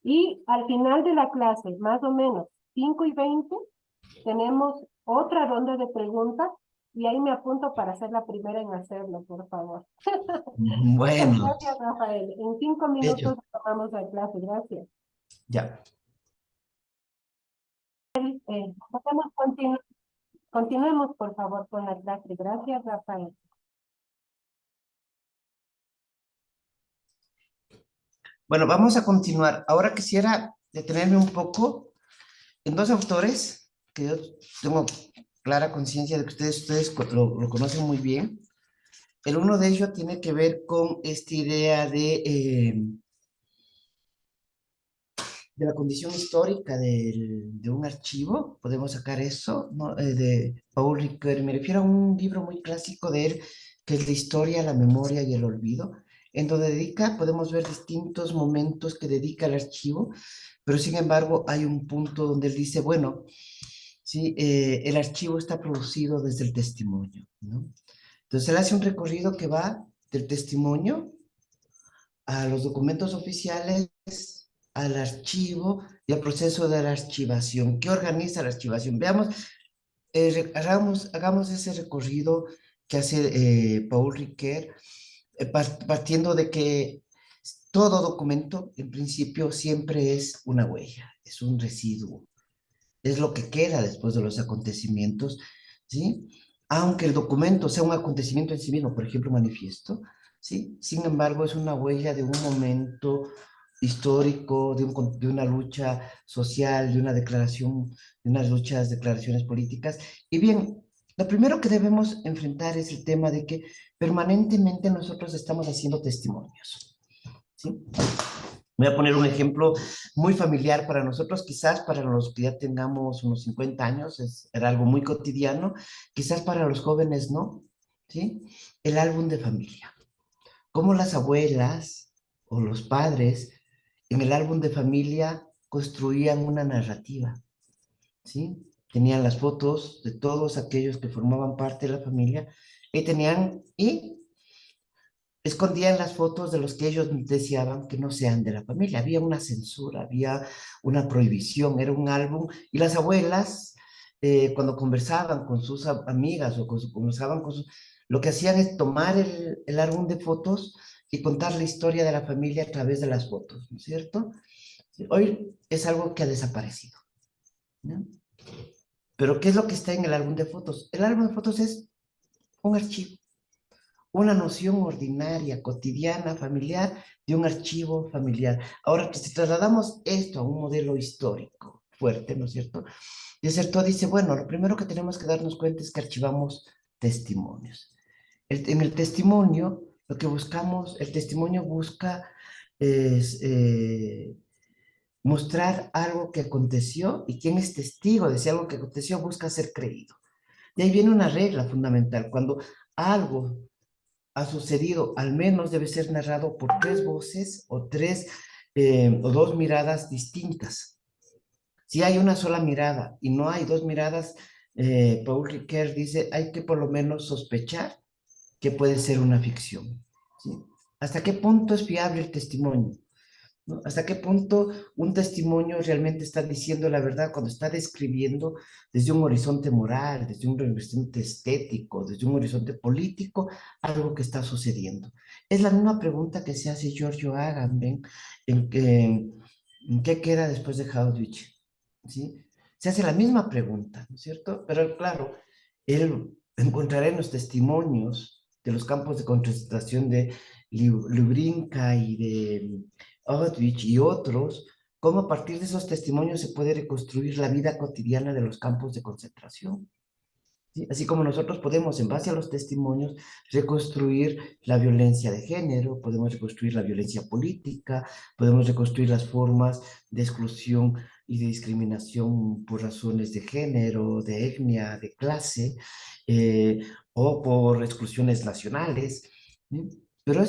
Y al final de la clase, más o menos 5:20, tenemos otra ronda de preguntas y ahí me apunto para ser la primera en hacerlo, por favor. Muchas Bueno, gracias, Rafael. En 5 hecho, minutos tomamos la clase. Gracias. ya. Podemos continuemos, por favor, con la clase. Gracias, Rafael. Bueno, vamos a continuar. Ahora quisiera detenerme un poco en dos autores que yo tengo clara conciencia de que ustedes lo conocen muy bien. El uno de ellos tiene que ver con esta idea de la condición histórica de un archivo. Podemos sacar eso, ¿no? De Paul Ricoeur. Me refiero a un libro muy clásico de él, que es de Historia, la Memoria y el Olvido, en donde podemos ver distintos momentos que dedica al archivo, pero sin embargo hay un punto donde él dice, bueno, sí, el archivo está producido desde el testimonio, ¿no? Entonces él hace un recorrido que va del testimonio a los documentos oficiales, al archivo y al proceso de la archivación. ¿Qué organiza la archivación? Veamos, hagamos ese recorrido que hace Paul Ricoeur, partiendo de que todo documento, en principio, siempre es una huella, es un residuo, es lo que queda después de los acontecimientos, ¿sí? Aunque el documento sea un acontecimiento en sí mismo, por ejemplo, un manifiesto, ¿sí? Sin embargo, es una huella de un momento histórico, de una lucha social, de una declaración, de unas declaraciones políticas. Y bien, lo primero que debemos enfrentar es el tema de que permanentemente nosotros estamos haciendo testimonios, ¿sí? Voy a poner un ejemplo muy familiar para nosotros, quizás para los que ya tengamos unos 50 años, era algo muy cotidiano, quizás para los jóvenes no, ¿sí? El álbum de familia. Cómo las abuelas o los padres en el álbum de familia construían una narrativa, ¿sí? Tenían las fotos de todos aquellos que formaban parte de la familia y escondían las fotos de los que ellos deseaban que no sean de la familia. Había una censura, había una prohibición, era un álbum. Y las abuelas, cuando conversaban con sus amigas o conversaban con sus... Lo que hacían es tomar el álbum de fotos y contar la historia de la familia a través de las fotos, ¿no es cierto? Hoy es algo que ha desaparecido, ¿no? Pero ¿qué es lo que está en el álbum de fotos? El álbum de fotos es un archivo, una noción ordinaria, cotidiana, familiar, de un archivo familiar. Ahora, que si trasladamos esto a un modelo histórico fuerte, ¿no es cierto? Dessertó dice, bueno, lo primero que tenemos que darnos cuenta es que archivamos testimonios. En el testimonio, lo que buscamos, el testimonio busca es mostrar algo que aconteció, y quien es testigo de si algo que aconteció busca ser creído. Y ahí viene una regla fundamental: cuando algo ha sucedido, al menos debe ser narrado por tres voces o dos miradas distintas. Si hay una sola mirada y no hay dos miradas, Paul Ricoeur dice, hay que por lo menos sospechar que puede ser una ficción, ¿sí? ¿Hasta qué punto es fiable el testimonio? ¿No? ¿Hasta qué punto un testimonio realmente está diciendo la verdad cuando está describiendo desde un horizonte moral, desde un horizonte estético, desde un horizonte político, algo que está sucediendo? Es la misma pregunta que se hace Giorgio Agamben en qué queda después de Auschwitz, ¿sí? Se hace la misma pregunta, ¿no es cierto? Pero claro, él encontrará en los testimonios de los campos de concentración de Lubrinka y de Auschwitz y otros, cómo a partir de esos testimonios se puede reconstruir la vida cotidiana de los campos de concentración. ¿sí? Así como nosotros podemos, en base a los testimonios, reconstruir la violencia de género, podemos reconstruir la violencia política, podemos reconstruir las formas de exclusión y de discriminación por razones de género, de etnia, de clase, eh, o por exclusiones nacionales, ¿sí? Pero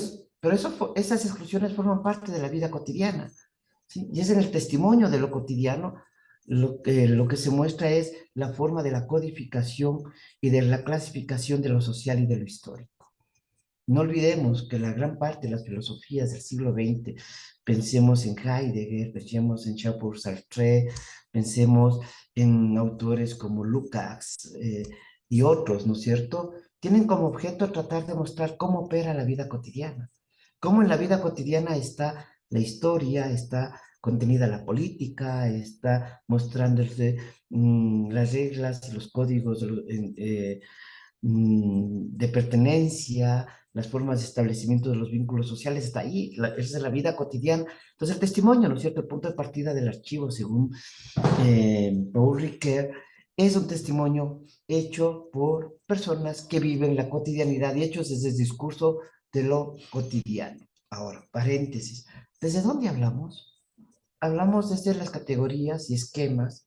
esas exclusiones forman parte de la vida cotidiana, ¿sí? Y es en el testimonio de lo cotidiano lo que se muestra es la forma de la codificación y de la clasificación de lo social y de lo histórico. No olvidemos que la gran parte de las filosofías del siglo XX, pensemos en Heidegger, pensemos en Jean-Paul Sartre, pensemos en autores como Lukács y otros, ¿no es cierto? Tienen como objeto tratar de mostrar cómo opera la vida cotidiana, cómo en la vida cotidiana está la historia, está contenida la política, está mostrándose las reglas y los códigos de pertenencia, las formas de establecimiento de los vínculos sociales, está ahí, esa es la vida cotidiana. Entonces el testimonio, ¿no es cierto? El punto de partida del archivo, según Paul Ricoeur, es un testimonio hecho por personas que viven la cotidianidad y hechos desde el discurso de lo cotidiano. Ahora, paréntesis, ¿desde dónde hablamos? Hablamos desde las categorías y esquemas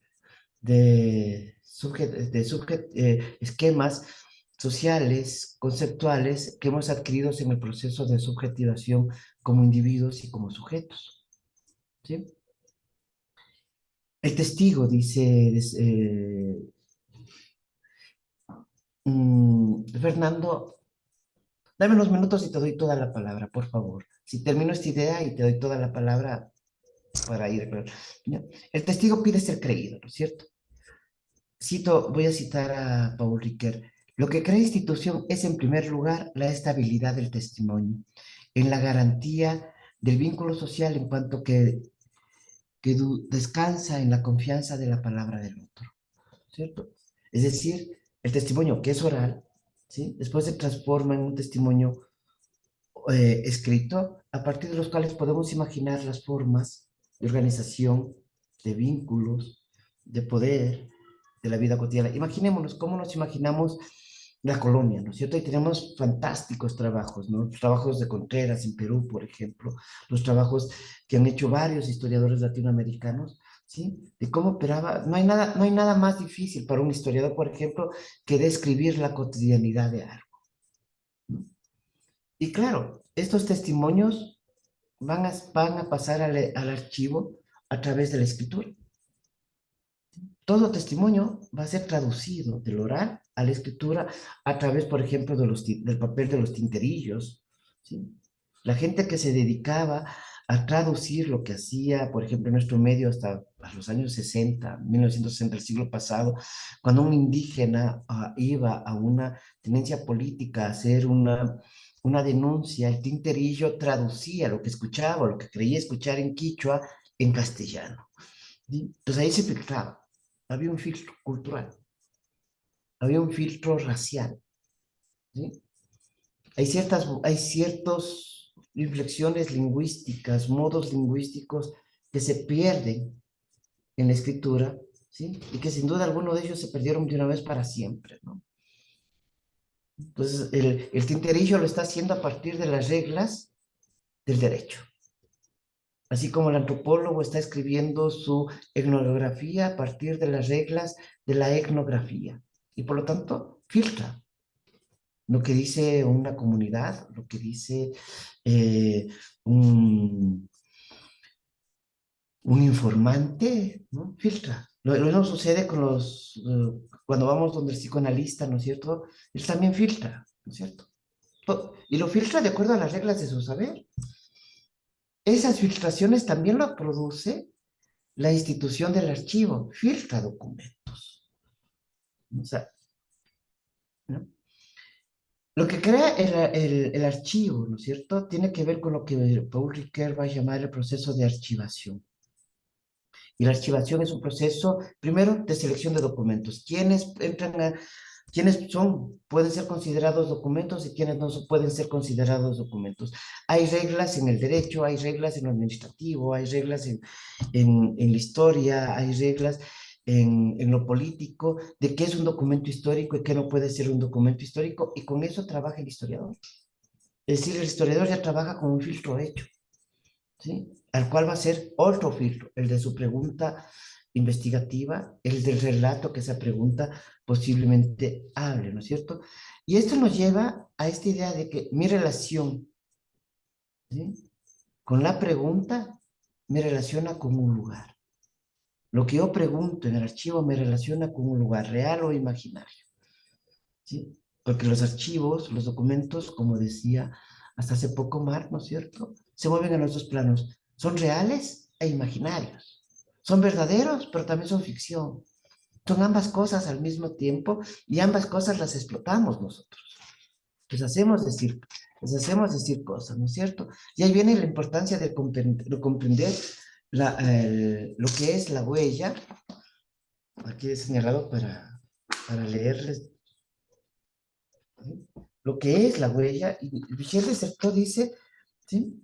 esquemas sociales, conceptuales que hemos adquirido en el proceso de subjetivación como individuos y como sujetos, ¿sí? El testigo, dice Fernando, dame unos minutos y te doy toda la palabra, por favor. Si termino esta idea y te doy toda la palabra para ir. ¿Ya? El testigo pide ser creído, ¿no es cierto? Voy a citar a Paul Ricoeur. Lo que crea institución es, en primer lugar, la estabilidad del testimonio, en la garantía del vínculo social en cuanto que descansa en la confianza de la palabra del otro, ¿cierto? Es decir, el testimonio que es oral, ¿sí? Después se transforma en un testimonio escrito, a partir de los cuales podemos imaginar las formas de organización, de vínculos, de poder, de la vida cotidiana. Imaginémonos cómo nos imaginamos la colonia, ¿no es cierto? Y tenemos fantásticos trabajos, ¿no? Los trabajos de Contreras en Perú, por ejemplo, los trabajos que han hecho varios historiadores latinoamericanos, ¿sí? De cómo operaba. No hay nada más difícil para un historiador, por ejemplo, que describir la cotidianidad de algo, ¿no? Y claro, estos testimonios van a pasar al archivo a través de la escritura. Todo testimonio va a ser traducido del oral a la escritura a través, por ejemplo, del papel de los tinterillos, ¿sí? La gente que se dedicaba a traducir lo que hacía, por ejemplo, en nuestro medio hasta los años 60, 1960, el siglo pasado, cuando un indígena iba a una tenencia política a hacer una denuncia, el tinterillo traducía lo que escuchaba, lo que creía escuchar en quichua, en castellano, ¿sí? Entonces ahí se filtraba. Había un filtro cultural, había un filtro racial, ¿sí? Hay ciertas inflexiones lingüísticas, modos lingüísticos que se pierden en la escritura, ¿sí? Y que sin duda alguno de ellos se perdieron de una vez para siempre, ¿no? Entonces, el tinterillo lo está haciendo a partir de las reglas del derecho. Así como el antropólogo está escribiendo su etnografía a partir de las reglas de la etnografía. Y por lo tanto, filtra lo que dice una comunidad, lo que dice eh, un, un informante, ¿no? Filtra. Lo mismo sucede con cuando vamos donde el psicoanalista, ¿no es cierto? Él también filtra, ¿no es cierto? Y lo filtra de acuerdo a las reglas de su saber. Esas filtraciones también lo produce la institución del archivo, filtra documentos. O sea, ¿no? Lo que crea el archivo, ¿no es cierto?, tiene que ver con lo que Paul Ricoeur va a llamar el proceso de archivación. Y la archivación es un proceso, primero, de selección de documentos. ¿Quiénes pueden ser considerados documentos y quiénes no pueden ser considerados documentos? Hay reglas en el derecho, hay reglas en lo administrativo, hay reglas en la historia, hay reglas en lo político, de qué es un documento histórico y qué no puede ser un documento histórico, y con eso trabaja el historiador. Es decir, el historiador ya trabaja con un filtro hecho, ¿sí? Al cual va a ser otro filtro, el de su pregunta investigativa, el del relato que esa pregunta posiblemente hable, ¿no es cierto? Y esto nos lleva a esta idea de que mi relación, ¿sí?, con la pregunta me relaciona con un lugar. Lo que yo pregunto en el archivo me relaciona con un lugar real o imaginario, ¿sí? Porque los archivos, los documentos, como decía hasta hace poco Marc, ¿no es cierto?, se mueven en los dos planos. Son reales e imaginarios. Son verdaderos, pero también son ficción. Son ambas cosas al mismo tiempo y ambas cosas las explotamos nosotros. Les hacemos decir cosas, ¿no es cierto? Y ahí viene la importancia de comprender lo que es la huella. Aquí he señalado para leerles, ¿sí?, lo que es la huella. Y Michel de Certeau dice, ¿sí?,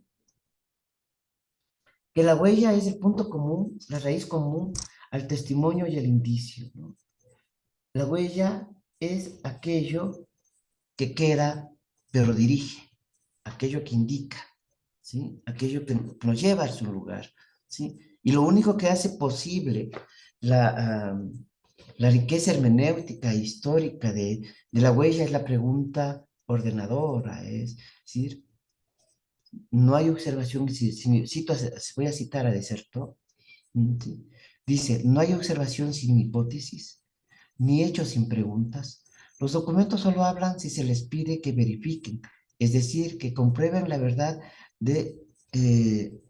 que la huella es el punto común, la raíz común al testimonio y al indicio, ¿no? La huella es aquello que queda, pero dirige, aquello que indica, ¿sí?, aquello que nos lleva a su lugar, ¿sí? Y lo único que hace posible la riqueza hermenéutica e histórica de la huella es la pregunta ordenadora, es decir, no hay observación, voy a citar a De Certeau, ¿sí? Dice, no hay observación sin hipótesis, ni hechos sin preguntas. Los documentos solo hablan si se les pide que verifiquen, es decir, que comprueben la verdad de, eh,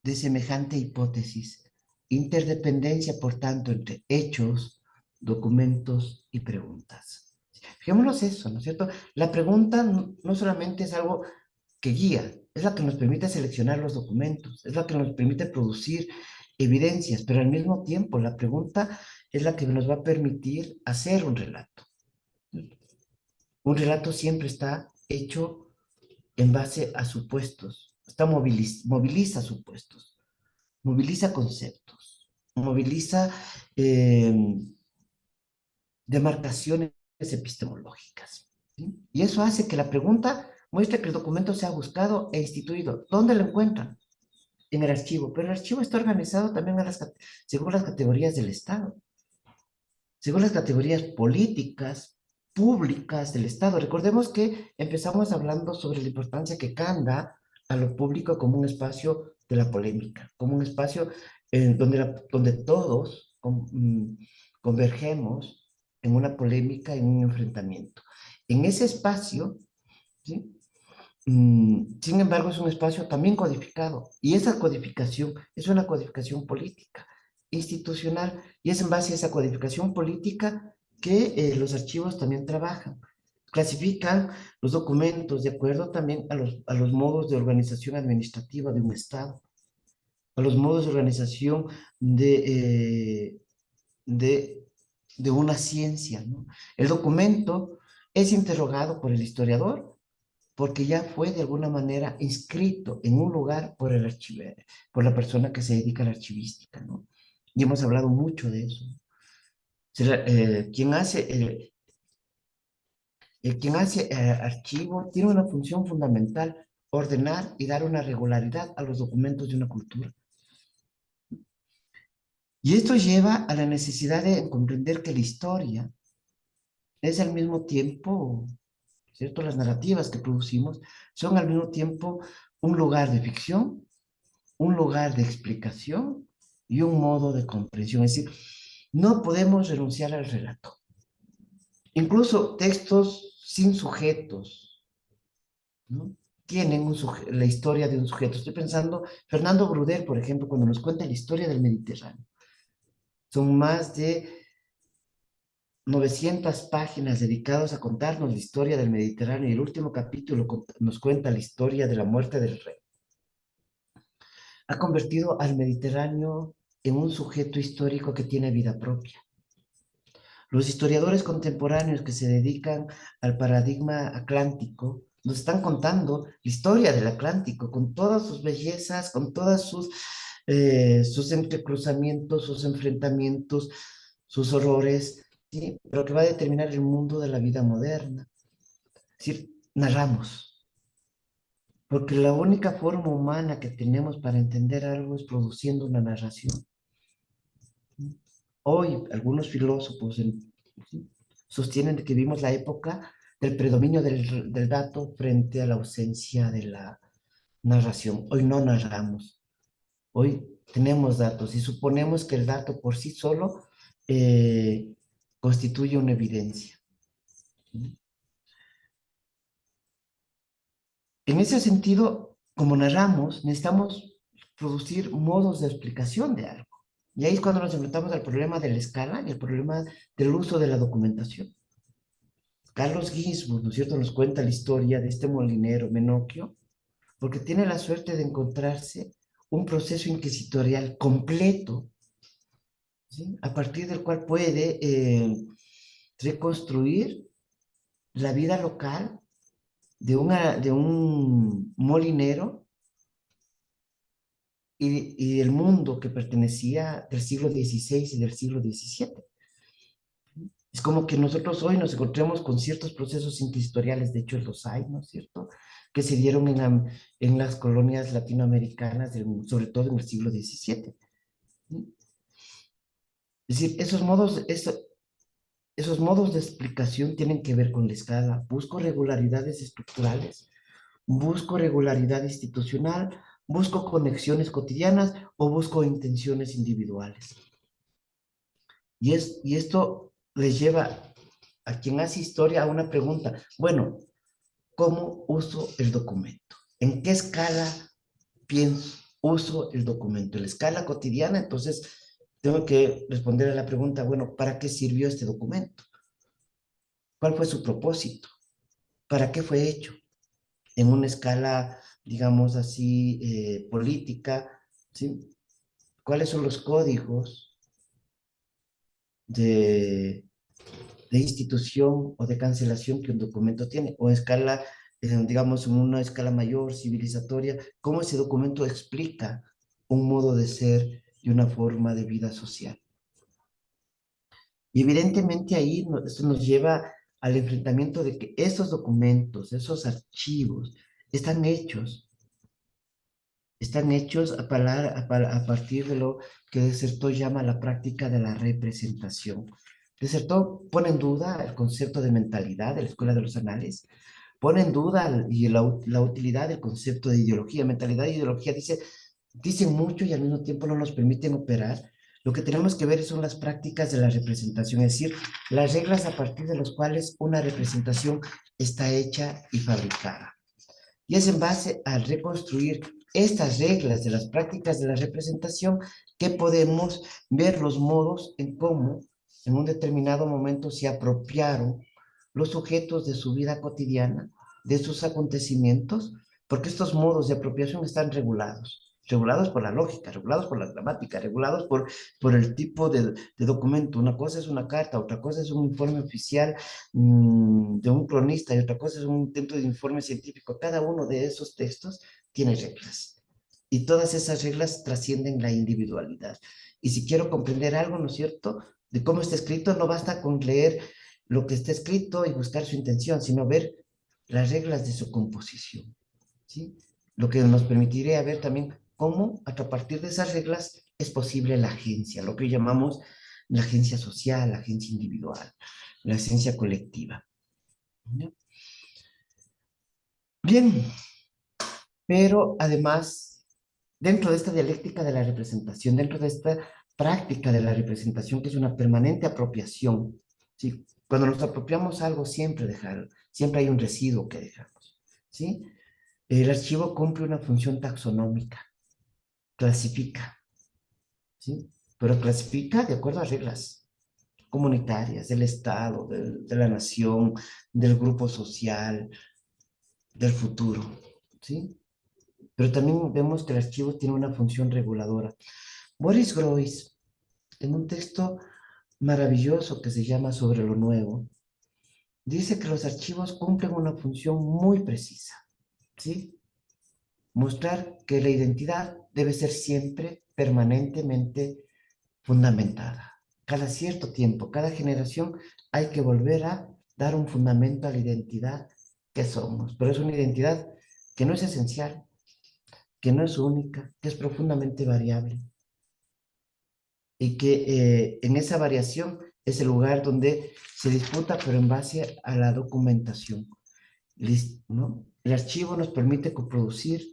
de semejante hipótesis. Interdependencia, por tanto, entre hechos, documentos y preguntas. Fijémonos eso, ¿no es cierto? La pregunta no solamente es algo que guía, es la que nos permite seleccionar los documentos, es la que nos permite producir evidencias, pero al mismo tiempo la pregunta es la que nos va a permitir hacer un relato. Un relato siempre está hecho en base a supuestos, moviliza supuestos, moviliza conceptos, moviliza demarcaciones epistemológicas, ¿sí? Y eso hace que la pregunta muestre que el documento sea buscado e instituido. ¿Dónde lo encuentran? En el archivo, pero el archivo está organizado también según las categorías del Estado, según las categorías políticas, públicas del Estado. Recordemos que empezamos hablando sobre la importancia que Kant da a lo público como un espacio de la polémica, como un espacio donde todos convergemos en una polémica, en un enfrentamiento. En ese espacio, ¿sí?, sin embargo, es un espacio también codificado, y esa codificación es una codificación política, institucional, y es en base a esa codificación política que los archivos también trabajan. Clasifican los documentos de acuerdo también a los modos de organización administrativa de un Estado, a los modos de organización de, de una ciencia, ¿no? El documento es interrogado por el historiador porque ya fue de alguna manera inscrito en un lugar por el por la persona que se dedica a la archivística, ¿no? Y hemos hablado mucho de eso. Quien hace archivo tiene una función fundamental: ordenar y dar una regularidad a los documentos de una cultura. Y esto lleva a la necesidad de comprender que la historia es al mismo tiempo, ¿cierto? Las narrativas que producimos son al mismo tiempo un lugar de ficción, un lugar de explicación y un modo de comprensión. Es decir, no podemos renunciar al relato. Incluso textos sin sujetos, ¿no?, tienen la historia de un sujeto. Estoy pensando, Fernando Bruder, por ejemplo, cuando nos cuenta la historia del Mediterráneo. Son más de 900 páginas dedicadas a contarnos la historia del Mediterráneo, y el último capítulo nos cuenta la historia de la muerte del rey. Ha convertido al Mediterráneo en un sujeto histórico que tiene vida propia. Los historiadores contemporáneos que se dedican al paradigma atlántico nos están contando la historia del Atlántico, con todas sus bellezas, con todas sus sus entrecruzamientos, sus enfrentamientos, sus horrores, ¿sí? Pero que va a determinar el mundo de la vida moderna. Es decir, narramos, porque la única forma humana que tenemos para entender algo es produciendo una narración. Hoy algunos filósofos ¿sí? sostienen que vivimos la época del predominio del dato frente a la ausencia de la narración. Hoy no narramos, hoy tenemos datos y suponemos que el dato por sí solo constituye una evidencia. En ese sentido, como narramos, necesitamos producir modos de explicación de algo. Y ahí es cuando nos enfrentamos al problema de la escala y el problema del uso de la documentación. Carlos Ginzburg, ¿no es cierto?, nos cuenta la historia de este molinero Menocchio, porque tiene la suerte de encontrarse un proceso inquisitorial completo, ¿sí? A partir del cual puede reconstruir la vida local de un molinero y el mundo que pertenecía del siglo XVI y del siglo XVII. Es como que nosotros hoy nos encontremos con ciertos procesos inquisitoriales, de hecho los hay, ¿no es cierto?, que se dieron en las colonias latinoamericanas, sobre todo en el siglo XVII. ¿Sí? Es decir, esos modos de explicación tienen que ver con la escala. Busco regularidades estructurales, busco regularidad institucional, busco conexiones cotidianas o busco intenciones individuales. Y esto les lleva a quien hace historia a una pregunta. Bueno, ¿cómo uso el documento? ¿En qué escala uso el documento? En la escala cotidiana, entonces tengo que responder a la pregunta, bueno, ¿para qué sirvió este documento? ¿Cuál fue su propósito? ¿Para qué fue hecho? En una escala, digamos así, política, ¿sí? ¿Cuáles son los códigos de institución o de cancelación que un documento tiene? O escala, digamos, en una escala mayor, civilizatoria, ¿cómo ese documento explica un modo de ser y una forma de vida social? Y evidentemente ahí esto nos lleva al enfrentamiento de que esos documentos, esos archivos, están hechos a partir de lo que Dessertó llama la práctica de la representación. Dessertó pone en duda el concepto de mentalidad de la Escuela de los Anales, pone en duda la utilidad del concepto de ideología. Mentalidad e ideología dicen mucho y al mismo tiempo no nos permiten operar. Lo que tenemos que ver son las prácticas de la representación, es decir, las reglas a partir de las cuales una representación está hecha y fabricada. Y es en base a reconstruir estas reglas de las prácticas de la representación que podemos ver los modos en cómo en un determinado momento se apropiaron los sujetos de su vida cotidiana, de sus acontecimientos, porque estos modos de apropiación están regulados por la lógica, regulados por la gramática, regulados por el tipo de documento. Una cosa es una carta, otra cosa es un informe oficial de un cronista y otra cosa es un intento de informe científico. Cada uno de esos textos tiene reglas y todas esas reglas trascienden la individualidad. Y si quiero comprender algo, ¿no es cierto?, de cómo está escrito, no basta con leer lo que está escrito y buscar su intención, sino ver las reglas de su composición, ¿sí? Lo que nos permitiría ver también cómo a partir de esas reglas es posible la agencia, lo que llamamos la agencia social, la agencia individual, la agencia colectiva. ¿No? Bien, pero además, dentro de esta dialéctica de la representación, dentro de esta práctica de la representación, que es una permanente apropiación, ¿sí? Cuando nos apropiamos algo, siempre hay un residuo que dejamos, ¿sí? El archivo cumple una función taxonómica, clasifica, ¿sí? Pero clasifica de acuerdo a reglas comunitarias, del Estado, de la nación, del grupo social, del futuro, ¿sí? Pero también vemos que el archivo tiene una función reguladora. Boris Groys, en un texto maravilloso que se llama Sobre lo Nuevo, dice que los archivos cumplen una función muy precisa, ¿sí? mostrar que la identidad debe ser siempre permanentemente fundamentada. Cada cierto tiempo, cada generación, hay que volver a dar un fundamento a la identidad que somos, pero es una identidad que no es esencial, que no es única, que es profundamente variable y que en esa variación es el lugar donde se disputa, pero en base a la documentación. ¿No? El archivo nos permite coproducir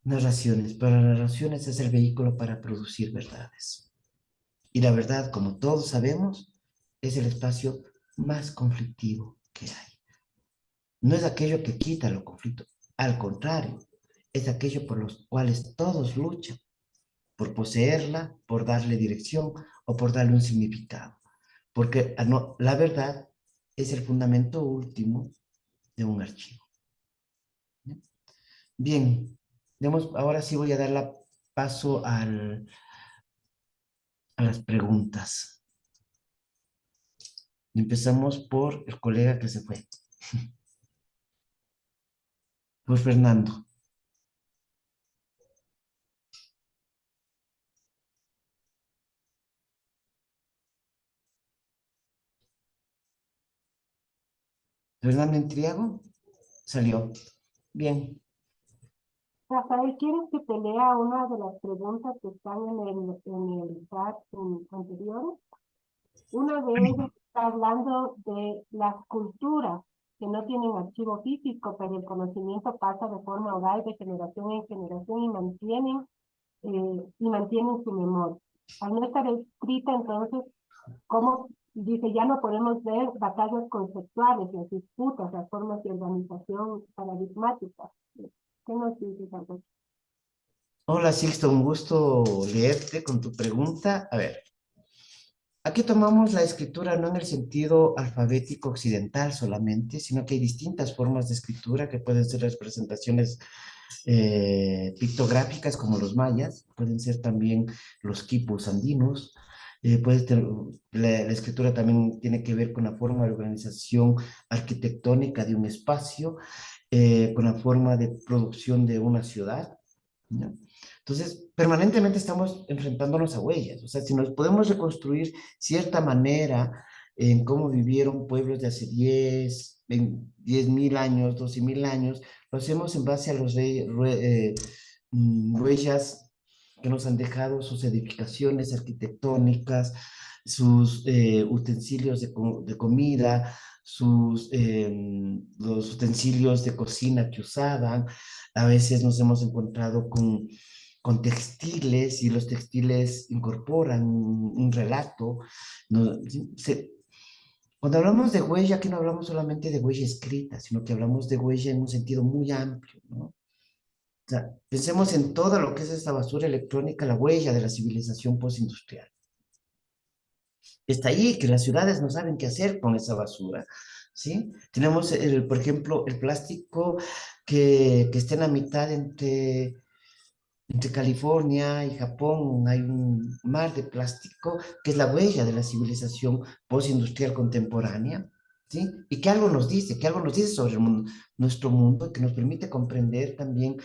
narraciones, pero las narraciones es el vehículo para producir verdades. Y la verdad, como todos sabemos, es el espacio más conflictivo que hay. No es aquello que quita los conflictos, al contrario, es aquello por los cuales todos luchan, por poseerla, por darle dirección o por darle un significado. Porque no, la verdad es el fundamento último de un archivo. Bien, ahora sí voy a dar paso a las preguntas. Empezamos por el colega que se fue. Por Fernando. Fernando Entriago salió. Bien. Rafael, ¿quieres que te lea una de las preguntas que están en el chat anterior? Una de ellas está hablando de las culturas que no tienen archivo físico, pero el conocimiento pasa de forma oral de generación en generación y mantienen su memoria. Al no estar escrita, entonces, ¿cómo? Dice, ya no podemos ver batallas conceptuales, las disputas, las formas de organización paradigmáticas. ¿Qué nos dices, Alberto? Hola, Sixto, un gusto leerte con tu pregunta. A ver, aquí tomamos la escritura no en el sentido alfabético occidental solamente, sino que hay distintas formas de escritura que pueden ser representaciones pictográficas como los mayas, pueden ser también los quipus andinos, la escritura también tiene que ver con la forma de organización arquitectónica de un espacio, con la forma de producción de una ciudad, ¿no? Entonces, permanentemente estamos enfrentándonos a huellas. O sea, si nos podemos reconstruir cierta manera en cómo vivieron pueblos de hace 10.000 años, 12.000 años, lo hacemos en base a los huellas que nos han dejado sus edificaciones arquitectónicas, sus utensilios de comida, los utensilios de cocina que usaban. A veces nos hemos encontrado con textiles y los textiles incorporan un relato. ¿No? Cuando hablamos de huella, aquí no hablamos solamente de huella escrita, sino que hablamos de huella en un sentido muy amplio, ¿no? O sea, pensemos en todo lo que es esta basura electrónica, la huella de la civilización postindustrial. Está ahí, que las ciudades no saben qué hacer con esa basura, ¿sí? Tenemos, por ejemplo, el plástico que está en la mitad entre California y Japón. Hay un mar de plástico que es la huella de la civilización postindustrial contemporánea, ¿sí? Y que algo nos dice sobre el mundo, nuestro mundo, que nos permite comprender también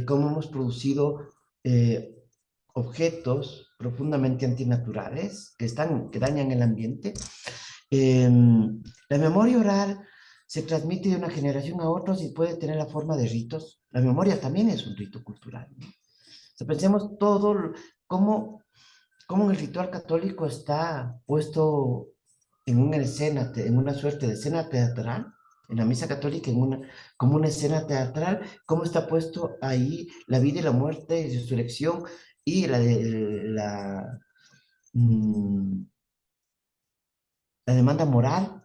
cómo hemos producido objetos profundamente antinaturales que dañan el ambiente. La memoria oral se transmite de una generación a otra y puede tener la forma de ritos. La memoria también es un rito cultural, ¿no? O sea, pensemos cómo, cómo el ritual católico está puesto en una escena, en una suerte de escena teatral, en la misa católica, como una escena teatral, cómo está puesto ahí la vida y la muerte y resurrección y mm, la demanda moral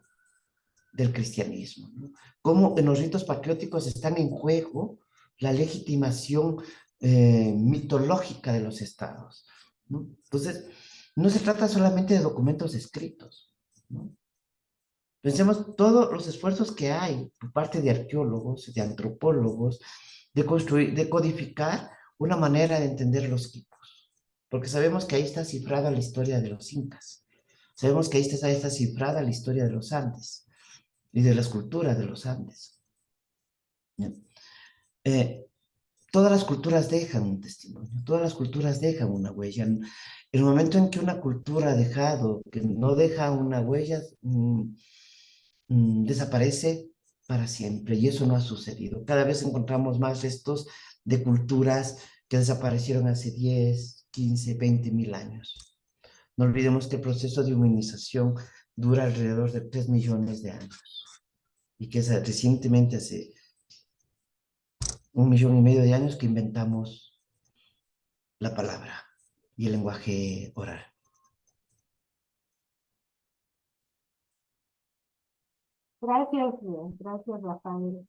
del cristianismo, ¿no? Cómo en los ritos patrióticos están en juego la legitimación mitológica de los estados, ¿no? Entonces, no se trata solamente de documentos escritos, ¿no? Pensemos todos los esfuerzos que hay por parte de arqueólogos, de antropólogos, de construir, de codificar una manera de entender los quipos, porque sabemos que ahí está cifrada la historia de los incas, sabemos que ahí está cifrada la historia de los Andes y de la escultura de los Andes. Eh, todas las culturas dejan un testimonio, todas las culturas dejan una huella. En el momento en que una cultura ha dejado, que no deja una huella, desaparece para siempre, y eso no ha sucedido. Cada vez encontramos más restos de culturas que desaparecieron hace 10, 15, 20 mil años. No olvidemos que el proceso de humanización dura alrededor de 3 millones de años, y que es recientemente, hace 1,5 millones de años, que inventamos la palabra y el lenguaje oral. Gracias, Rafael.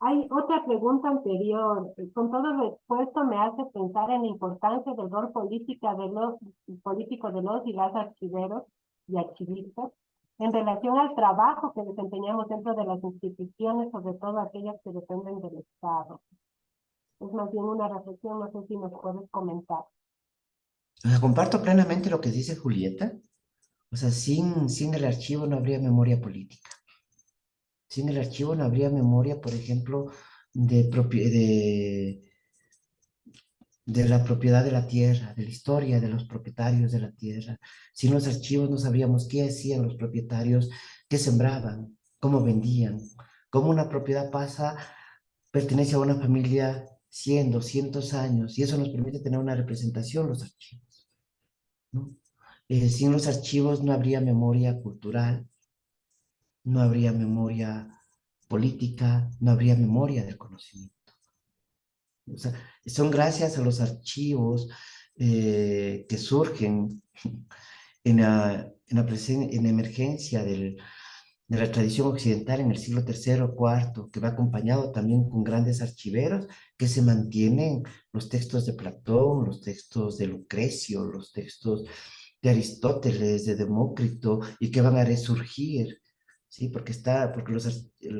Hay otra pregunta anterior. Con todo lo expuesto me hace pensar en la importancia del rol político de los y las archiveros y archivistas en relación al trabajo que desempeñamos dentro de las instituciones, sobre todo aquellas que dependen del Estado. Es más bien una reflexión, no sé si nos puedes comentar. O sea, comparto plenamente lo que dice Julieta. O sea, sin el archivo no habría memoria política. Sin el archivo no habría memoria, por ejemplo, de la propiedad de la tierra, de la historia de los propietarios de la tierra. Sin los archivos no sabríamos qué hacían los propietarios, qué sembraban, cómo vendían, cómo una propiedad pertenece a una familia 100, 200 años, y eso nos permite tener una representación, los archivos, ¿no? Sin los archivos no habría memoria cultural, no habría memoria política, no habría memoria del conocimiento. O sea, son gracias a los archivos que surgen en la emergencia de la tradición occidental en el siglo III, IV, que va acompañado también con grandes archiveros, que se mantienen los textos de Platón, los textos de Lucrecio, los textos de Aristóteles, de Demócrito, y que van a resurgir, ¿sí? Porque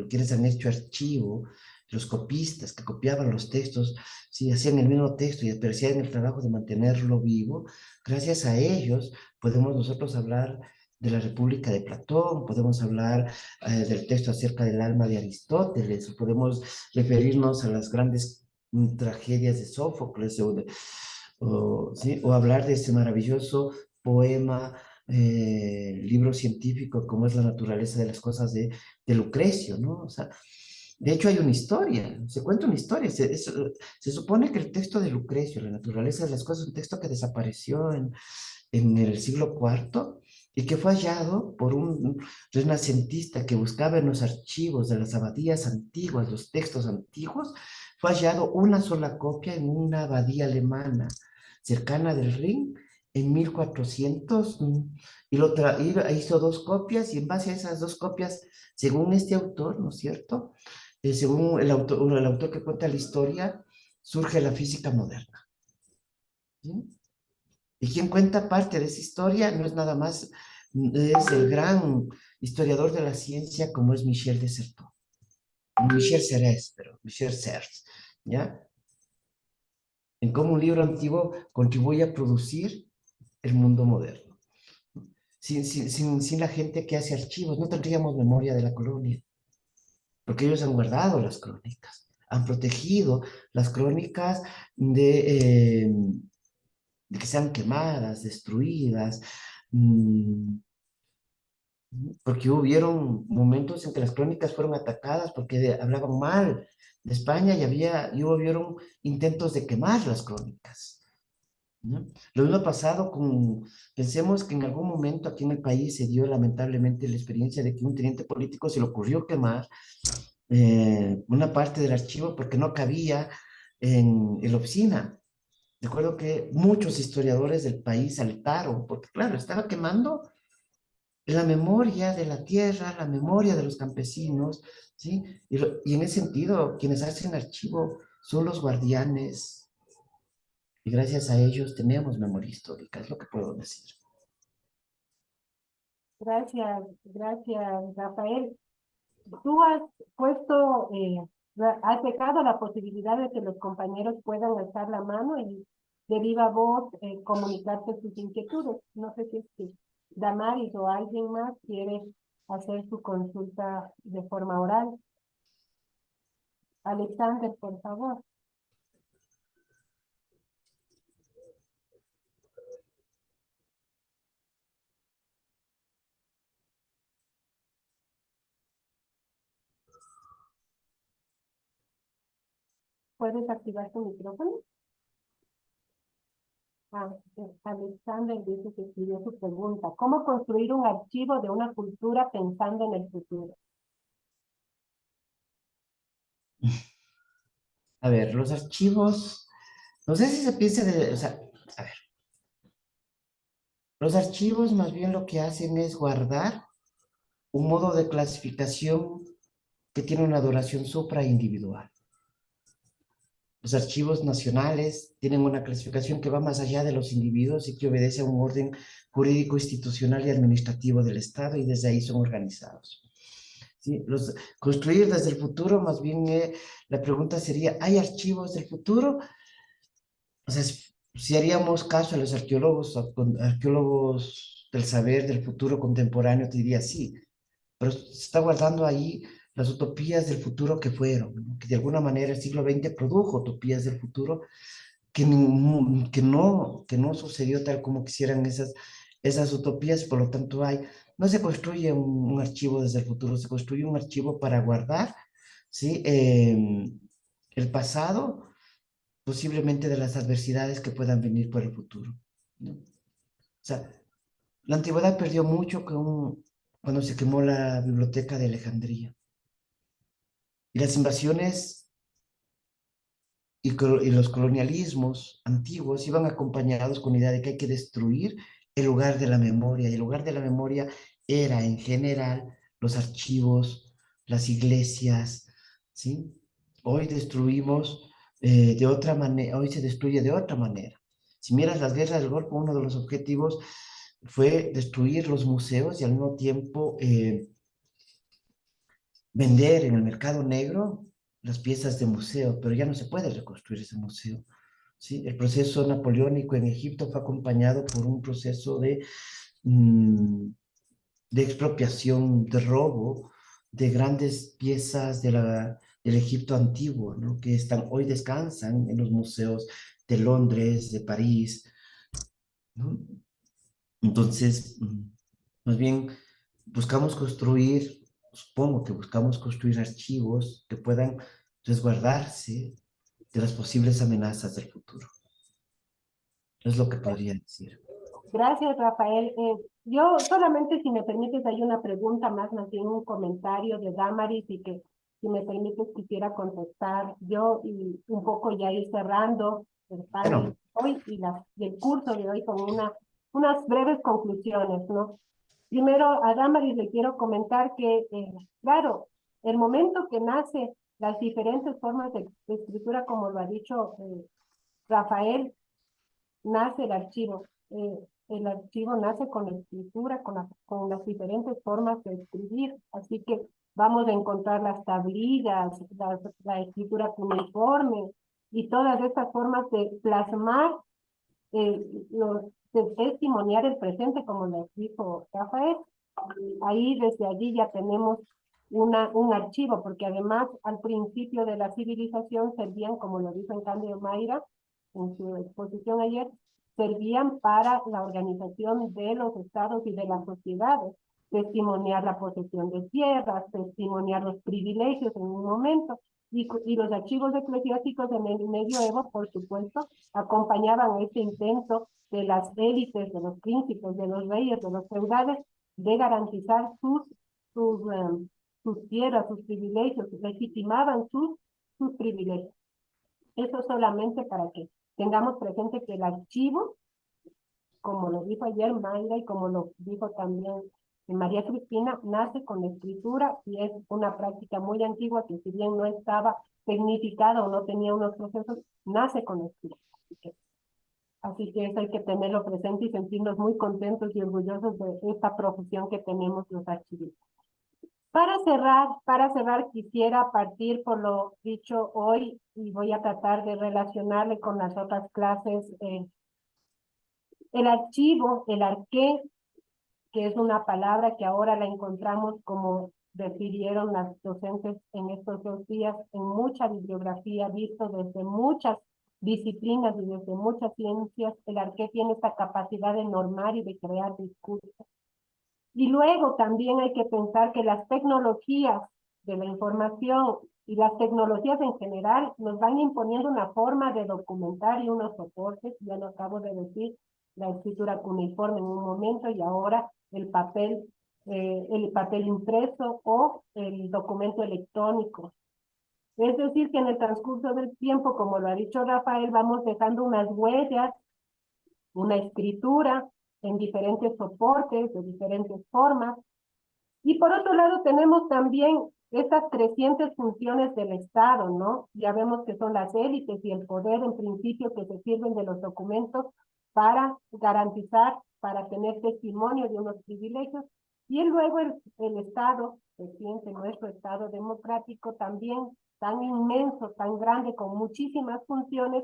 quienes han hecho archivo, los copistas que copiaban los textos, sí, hacían el mismo texto, pero hacían el trabajo de mantenerlo vivo. Gracias a ellos podemos nosotros hablar de la República de Platón, podemos hablar del texto acerca del alma de Aristóteles, podemos referirnos a las grandes tragedias de Sófocles, ¿sí? O hablar de ese maravilloso poema, libro científico como es La naturaleza de las cosas de Lucrecio, ¿no? O sea, de hecho hay una historia, se cuenta una historia, se supone que el texto de Lucrecio, La naturaleza de las cosas, es un texto que desapareció en el siglo IV, y que fue hallado por un renacentista que buscaba en los archivos de las abadías antiguas, los textos antiguos. Fue hallado una sola copia en una abadía alemana cercana del Rin en 1400, hizo 2 copias, y en base a esas 2 copias, según este autor, ¿no es cierto? Según el autor que cuenta la historia, surge la física moderna, ¿sí? Y quien cuenta parte de esa historia no es nada más, es el gran historiador de la ciencia, como es Michel de Certeau. Michel Serres, ¿ya? En cómo un libro antiguo contribuye a producir el mundo moderno. Sin la gente que hace archivos, no tendríamos memoria de la colonia, porque ellos han guardado las crónicas, han protegido las crónicas de que sean quemadas, destruidas, porque hubieron momentos en que las crónicas fueron atacadas porque hablaban mal de España, y hubieron intentos de quemar las crónicas, ¿no? Lo mismo ha pasado pensemos que en algún momento aquí en el país se dio lamentablemente la experiencia de que un teniente político se le ocurrió quemar una parte del archivo porque no cabía en la oficina. Recuerdo que muchos historiadores del país saltaron, porque claro, estaba quemando la memoria de la tierra, la memoria de los campesinos, ¿sí? Y en ese sentido, quienes hacen archivo son los guardianes, y gracias a ellos tenemos memoria histórica, es lo que puedo decir. Gracias, Rafael. Tú has puesto, has dejado la posibilidad de que los compañeros puedan alzar la mano y de viva voz comunicarse sus inquietudes. No sé si es que Damaris o alguien más quiere hacer su consulta de forma oral. Alexander, por favor. ¿Puedes activar tu micrófono? Alexander dice que escribió su pregunta. ¿Cómo construir un archivo de una cultura pensando en el futuro? A ver, los archivos, no sé si se piensa de, o sea, a ver, los archivos más bien lo que hacen es guardar un modo de clasificación que tiene una duración supraindividual. Los archivos nacionales tienen una clasificación que va más allá de los individuos y que obedece a un orden jurídico, institucional y administrativo del Estado, y desde ahí son organizados. ¿Sí? Construir desde el futuro, más bien la pregunta sería, ¿hay archivos del futuro? O sea, si haríamos caso a los arqueólogos del saber del futuro contemporáneo, te diría sí, pero se está guardando ahí las utopías del futuro que fueron, ¿no? Que de alguna manera el siglo XX produjo utopías del futuro que no sucedió tal como quisieran esas utopías, por lo tanto no se construye un archivo desde el futuro, se construye un archivo para guardar, ¿sí? El pasado, posiblemente de las adversidades que puedan venir por el futuro, ¿no? O sea, la antigüedad perdió mucho cuando se quemó la biblioteca de Alejandría. Y las invasiones y los colonialismos antiguos iban acompañados con la idea de que hay que destruir el lugar de la memoria. Y el lugar de la memoria era, en general, los archivos, las iglesias, ¿sí? Hoy destruimos de otra manera, hoy se destruye de otra manera. Si miras las guerras del Golfo, uno de los objetivos fue destruir los museos y al mismo tiempo vender en el mercado negro las piezas de museo, pero ya no se puede reconstruir ese museo, ¿sí? El proceso napoleónico en Egipto fue acompañado por un proceso de expropiación, de robo de grandes piezas del Egipto antiguo, ¿no? Que hoy descansan en los museos de Londres, de París, ¿no? Entonces, más bien buscamos construir, supongo que buscamos construir archivos que puedan resguardarse de las posibles amenazas del futuro. Es lo que podría decir. Gracias, Rafael. Yo solamente, si me permites, hay una pregunta más bien un comentario de Damaris y que, si me permites, quisiera contestar yo y un poco ya ir cerrando el panel Bueno, hoy y el curso de hoy con unas breves conclusiones, ¿no? Primero, a Damaris le quiero comentar que, claro, el momento que nace las diferentes formas de escritura, como lo ha dicho Rafael, nace el archivo. El archivo nace con la escritura, con las diferentes formas de escribir. Así que vamos a encontrar las tablillas, la escritura cuneiforme y todas estas formas de plasmar, de testimoniar el presente, como lo dijo Rafael. Ahí, desde allí ya tenemos un archivo, porque además al principio de la civilización servían, como lo dijo en cambio Mayra en su exposición ayer, servían para la organización de los estados y de las sociedades, testimoniar la posesión de tierras, testimoniar los privilegios en un momento, y los archivos eclesiásticos en el medioevo, por supuesto, acompañaban este intento de las élites, de los príncipes, de los reyes, de los feudales, de garantizar sus tierras, sus privilegios, legitimaban sus privilegios. Eso solamente para que tengamos presente que el archivo, como lo dijo ayer Mayra y como lo dijo también María Cristina, nace con la escritura y es una práctica muy antigua que, si bien no estaba tecnificada o no tenía unos procesos, nace con la escritura. Así que eso hay que tenerlo presente y sentirnos muy contentos y orgullosos de esta profesión que tenemos los archivistas. Para cerrar, quisiera partir por lo dicho hoy y voy a tratar de relacionarle con las otras clases. El archivo, el arqué, que es una palabra que ahora la encontramos, como refirieron las docentes en estos 2 días, en mucha bibliografía, visto desde muchas disciplinas y desde muchas ciencias. El arqué tiene esta capacidad de normar y de crear discursos. Y luego también hay que pensar que las tecnologías de la información y las tecnologías en general nos van imponiendo una forma de documentar y unos soportes, ya lo acabo de decir, la escritura cuneiforme en un momento y ahora el papel impreso o el documento electrónico. Es decir, que en el transcurso del tiempo, como lo ha dicho Rafael, vamos dejando unas huellas, una escritura en diferentes soportes, de diferentes formas. Y por otro lado tenemos también estas crecientes funciones del Estado, ¿no? Ya vemos que son las élites y el poder en principio que se sirven de los documentos para garantizar, para tener testimonio de unos privilegios. Y luego el Estado, reciente, nuestro Estado democrático también tan inmenso, tan grande, con muchísimas funciones,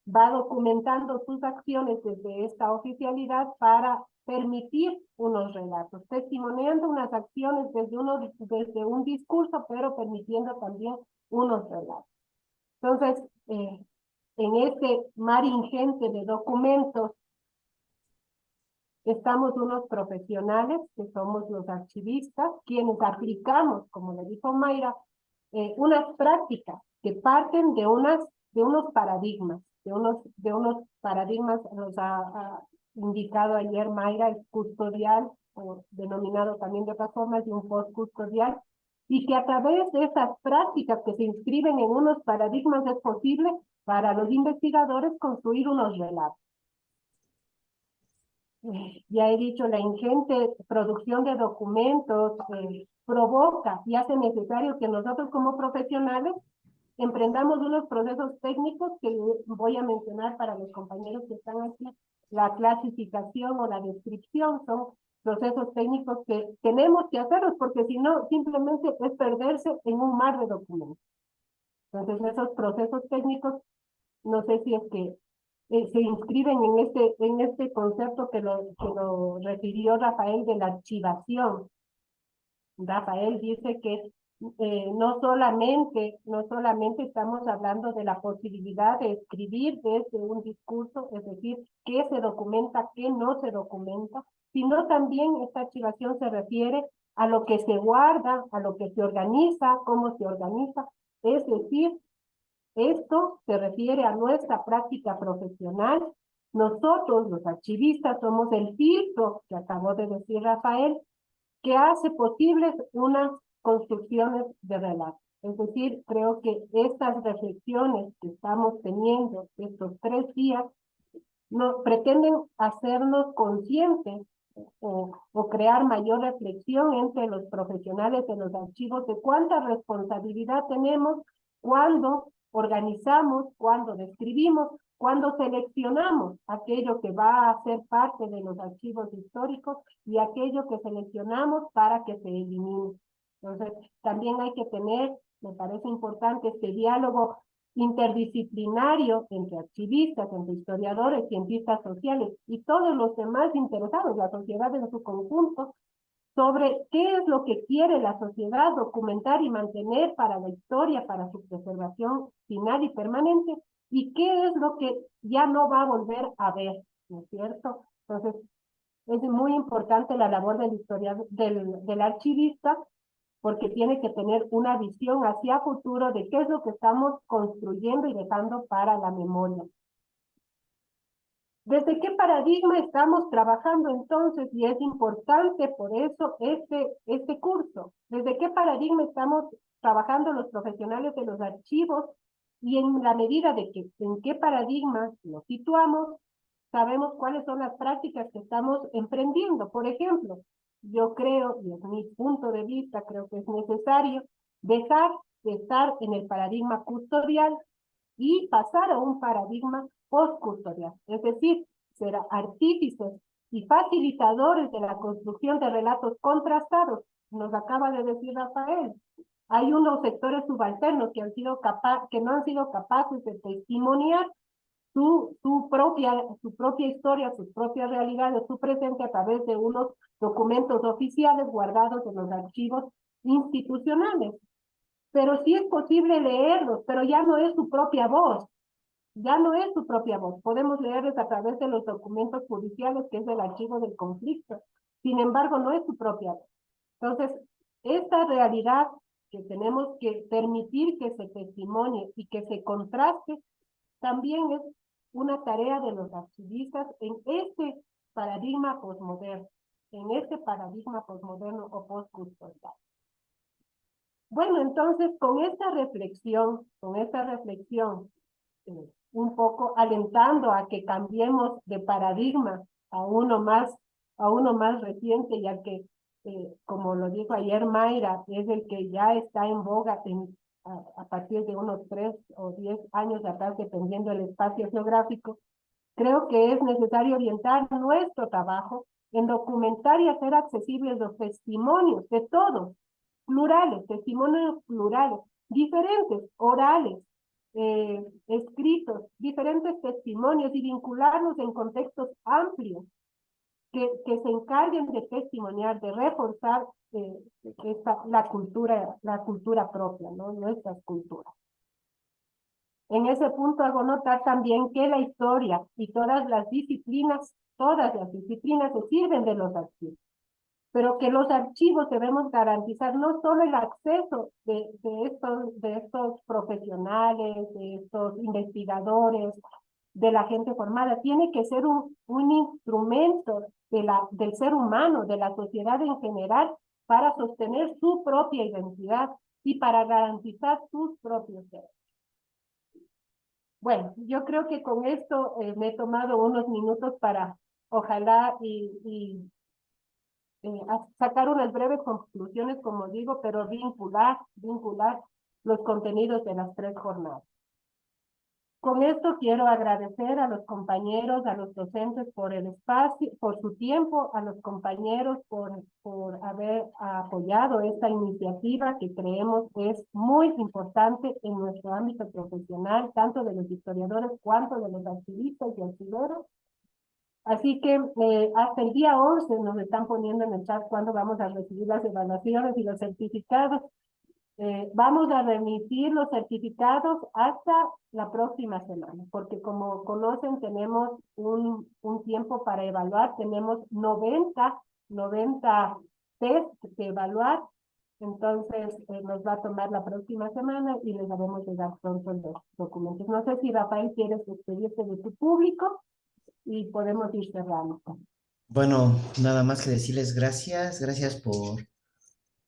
va documentando sus acciones desde esta oficialidad para permitir unos relatos, testimoniando unas acciones desde un discurso, pero permitiendo también unos relatos. Entonces, en este mar ingente de documentos, estamos unos profesionales, que somos los archivistas, quienes aplicamos, como le dijo Mayra, unas prácticas que parten de unos paradigmas, de unos paradigmas, nos ha indicado ayer Mayra, el custodial, o denominado también de otras formas, de un post-custodial, y que a través de esas prácticas que se inscriben en unos paradigmas es posible para los investigadores construir unos relatos. Ya he dicho, la ingente producción de documentos provoca y hace necesario que nosotros como profesionales emprendamos unos procesos técnicos que voy a mencionar para los compañeros que están aquí. La clasificación o la descripción son procesos técnicos que tenemos que hacerlos porque si no, simplemente es perderse en un mar de documentos. Entonces, esos procesos técnicos, no sé si es que se inscriben en este concepto que lo refirió Rafael de la archivación. Rafael dice que no solamente estamos hablando de la posibilidad de escribir desde un discurso, es decir, qué se documenta, qué no se documenta, sino también esta archivación se refiere a lo que se guarda, a lo que se organiza, cómo se organiza, es decir, esto se refiere a nuestra práctica profesional. Nosotros, los archivistas, somos el filtro que acabó de decir Rafael, que hace posibles unas construcciones de relato. Es decir, creo que estas reflexiones que estamos teniendo estos 3 días pretenden hacernos conscientes o crear mayor reflexión entre los profesionales de los archivos de cuánta responsabilidad tenemos cuando organizamos, cuando describimos, cuando seleccionamos aquello que va a ser parte de los archivos históricos y aquello que seleccionamos para que se elimine. Entonces, también hay que tener, me parece importante, este diálogo interdisciplinario entre archivistas, entre historiadores, cientistas sociales y todos los demás interesados, la sociedad en su conjunto, sobre qué es lo que quiere la sociedad documentar y mantener para la historia, para su preservación final y permanente, y qué es lo que ya no va a volver a ver, ¿no es cierto? Entonces, es muy importante la labor del archivista, porque tiene que tener una visión hacia futuro de qué es lo que estamos construyendo y dejando para la memoria. ¿Desde qué paradigma estamos trabajando entonces? Y es importante por eso este curso. ¿Desde qué paradigma estamos trabajando los profesionales de los archivos? Y en la medida de que en qué paradigma nos situamos, sabemos cuáles son las prácticas que estamos emprendiendo. Por ejemplo, yo creo, y es mi punto de vista, creo que es necesario dejar de estar en el paradigma custodial y pasar a un paradigma postcustodial, es decir, ser artífices y facilitadores de la construcción de relatos contrastados. Nos acaba de decir Rafael, hay unos sectores subalternos que no han sido capaces de testimoniar su propia historia, sus propias realidades, su presente a través de unos documentos oficiales guardados en los archivos institucionales. Pero sí es posible leerlos, pero ya no es su propia voz. Ya no es su propia voz. Podemos leerlos a través de los documentos judiciales, que es el archivo del conflicto. Sin embargo, no es su propia voz. Entonces, esta realidad que tenemos que permitir que se testimonie y que se contraste, también es una tarea de los archivistas en este paradigma posmoderno, o postcustodial. Bueno, entonces con esta reflexión, un poco alentando a que cambiemos de paradigma a uno más reciente, ya que, como lo dijo ayer Mayra, es el que ya está en boga a partir de unos 3 o 10 años atrás, dependiendo del espacio geográfico. Creo que es necesario orientar nuestro trabajo en documentar y hacer accesibles los testimonios de todos, testimonios plurales, diferentes, orales, escritos, diferentes testimonios, y vincularlos en contextos amplios que se encarguen de testimoniar, de reforzar la cultura propia, ¿no? Nuestras culturas. En ese punto hago notar también que la historia y todas las disciplinas se sirven de los archivos, pero que los archivos debemos garantizar no solo el acceso de estos profesionales, de estos investigadores, de la gente formada, tiene que ser un instrumento del ser humano, de la sociedad en general, para sostener su propia identidad y para garantizar sus propios derechos. Bueno, yo creo que con esto me he tomado unos minutos para, ojalá, sacar unas breves conclusiones, como digo, pero vincular los contenidos de las 3 jornadas. Con esto quiero agradecer a los compañeros, a los docentes por el espacio, por su tiempo, a los compañeros por haber apoyado esta iniciativa que creemos es muy importante en nuestro ámbito profesional, tanto de los historiadores cuanto de los archivistas y archiveros. Así que hasta el día 11 nos están poniendo en el chat cuándo vamos a recibir las evaluaciones y los certificados. Vamos a remitir los certificados hasta la próxima semana, porque como conocen tenemos un tiempo para evaluar, tenemos 90 test que evaluar, entonces nos va a tomar la próxima semana y les haremos llegar pronto los documentos. No sé si Rafael quieres despedirse de tu público y podemos ir cerrando. Bueno, nada más que decirles gracias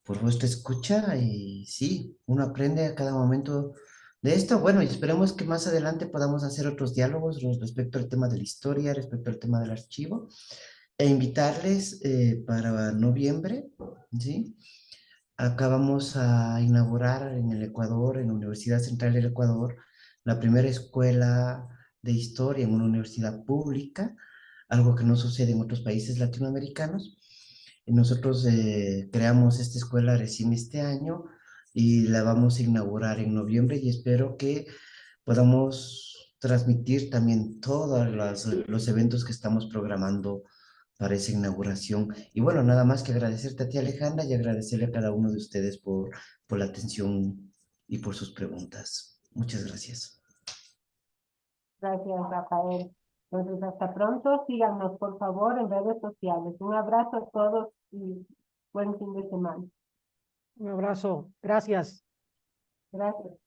por vuestra escucha y sí, uno aprende a cada momento de esto. Bueno, y esperemos que más adelante podamos hacer otros diálogos respecto al tema de la historia, respecto al tema del archivo, e invitarles para noviembre, ¿sí? Acá vamos a inaugurar en el Ecuador, en la Universidad Central del Ecuador, la primera escuela de historia en una universidad pública, algo que no sucede en otros países latinoamericanos. Nosotros creamos esta escuela recién este año y la vamos a inaugurar en noviembre y espero que podamos transmitir también todos los eventos que estamos programando para esa inauguración. Y bueno, nada más que agradecerte a ti, Alejandra, y agradecerle a cada uno de ustedes por la atención y por sus preguntas. Muchas gracias. Gracias, Rafael. Entonces, hasta pronto. Síganos, por favor, en redes sociales. Un abrazo a todos y buen fin de semana. Un abrazo. Gracias. Gracias.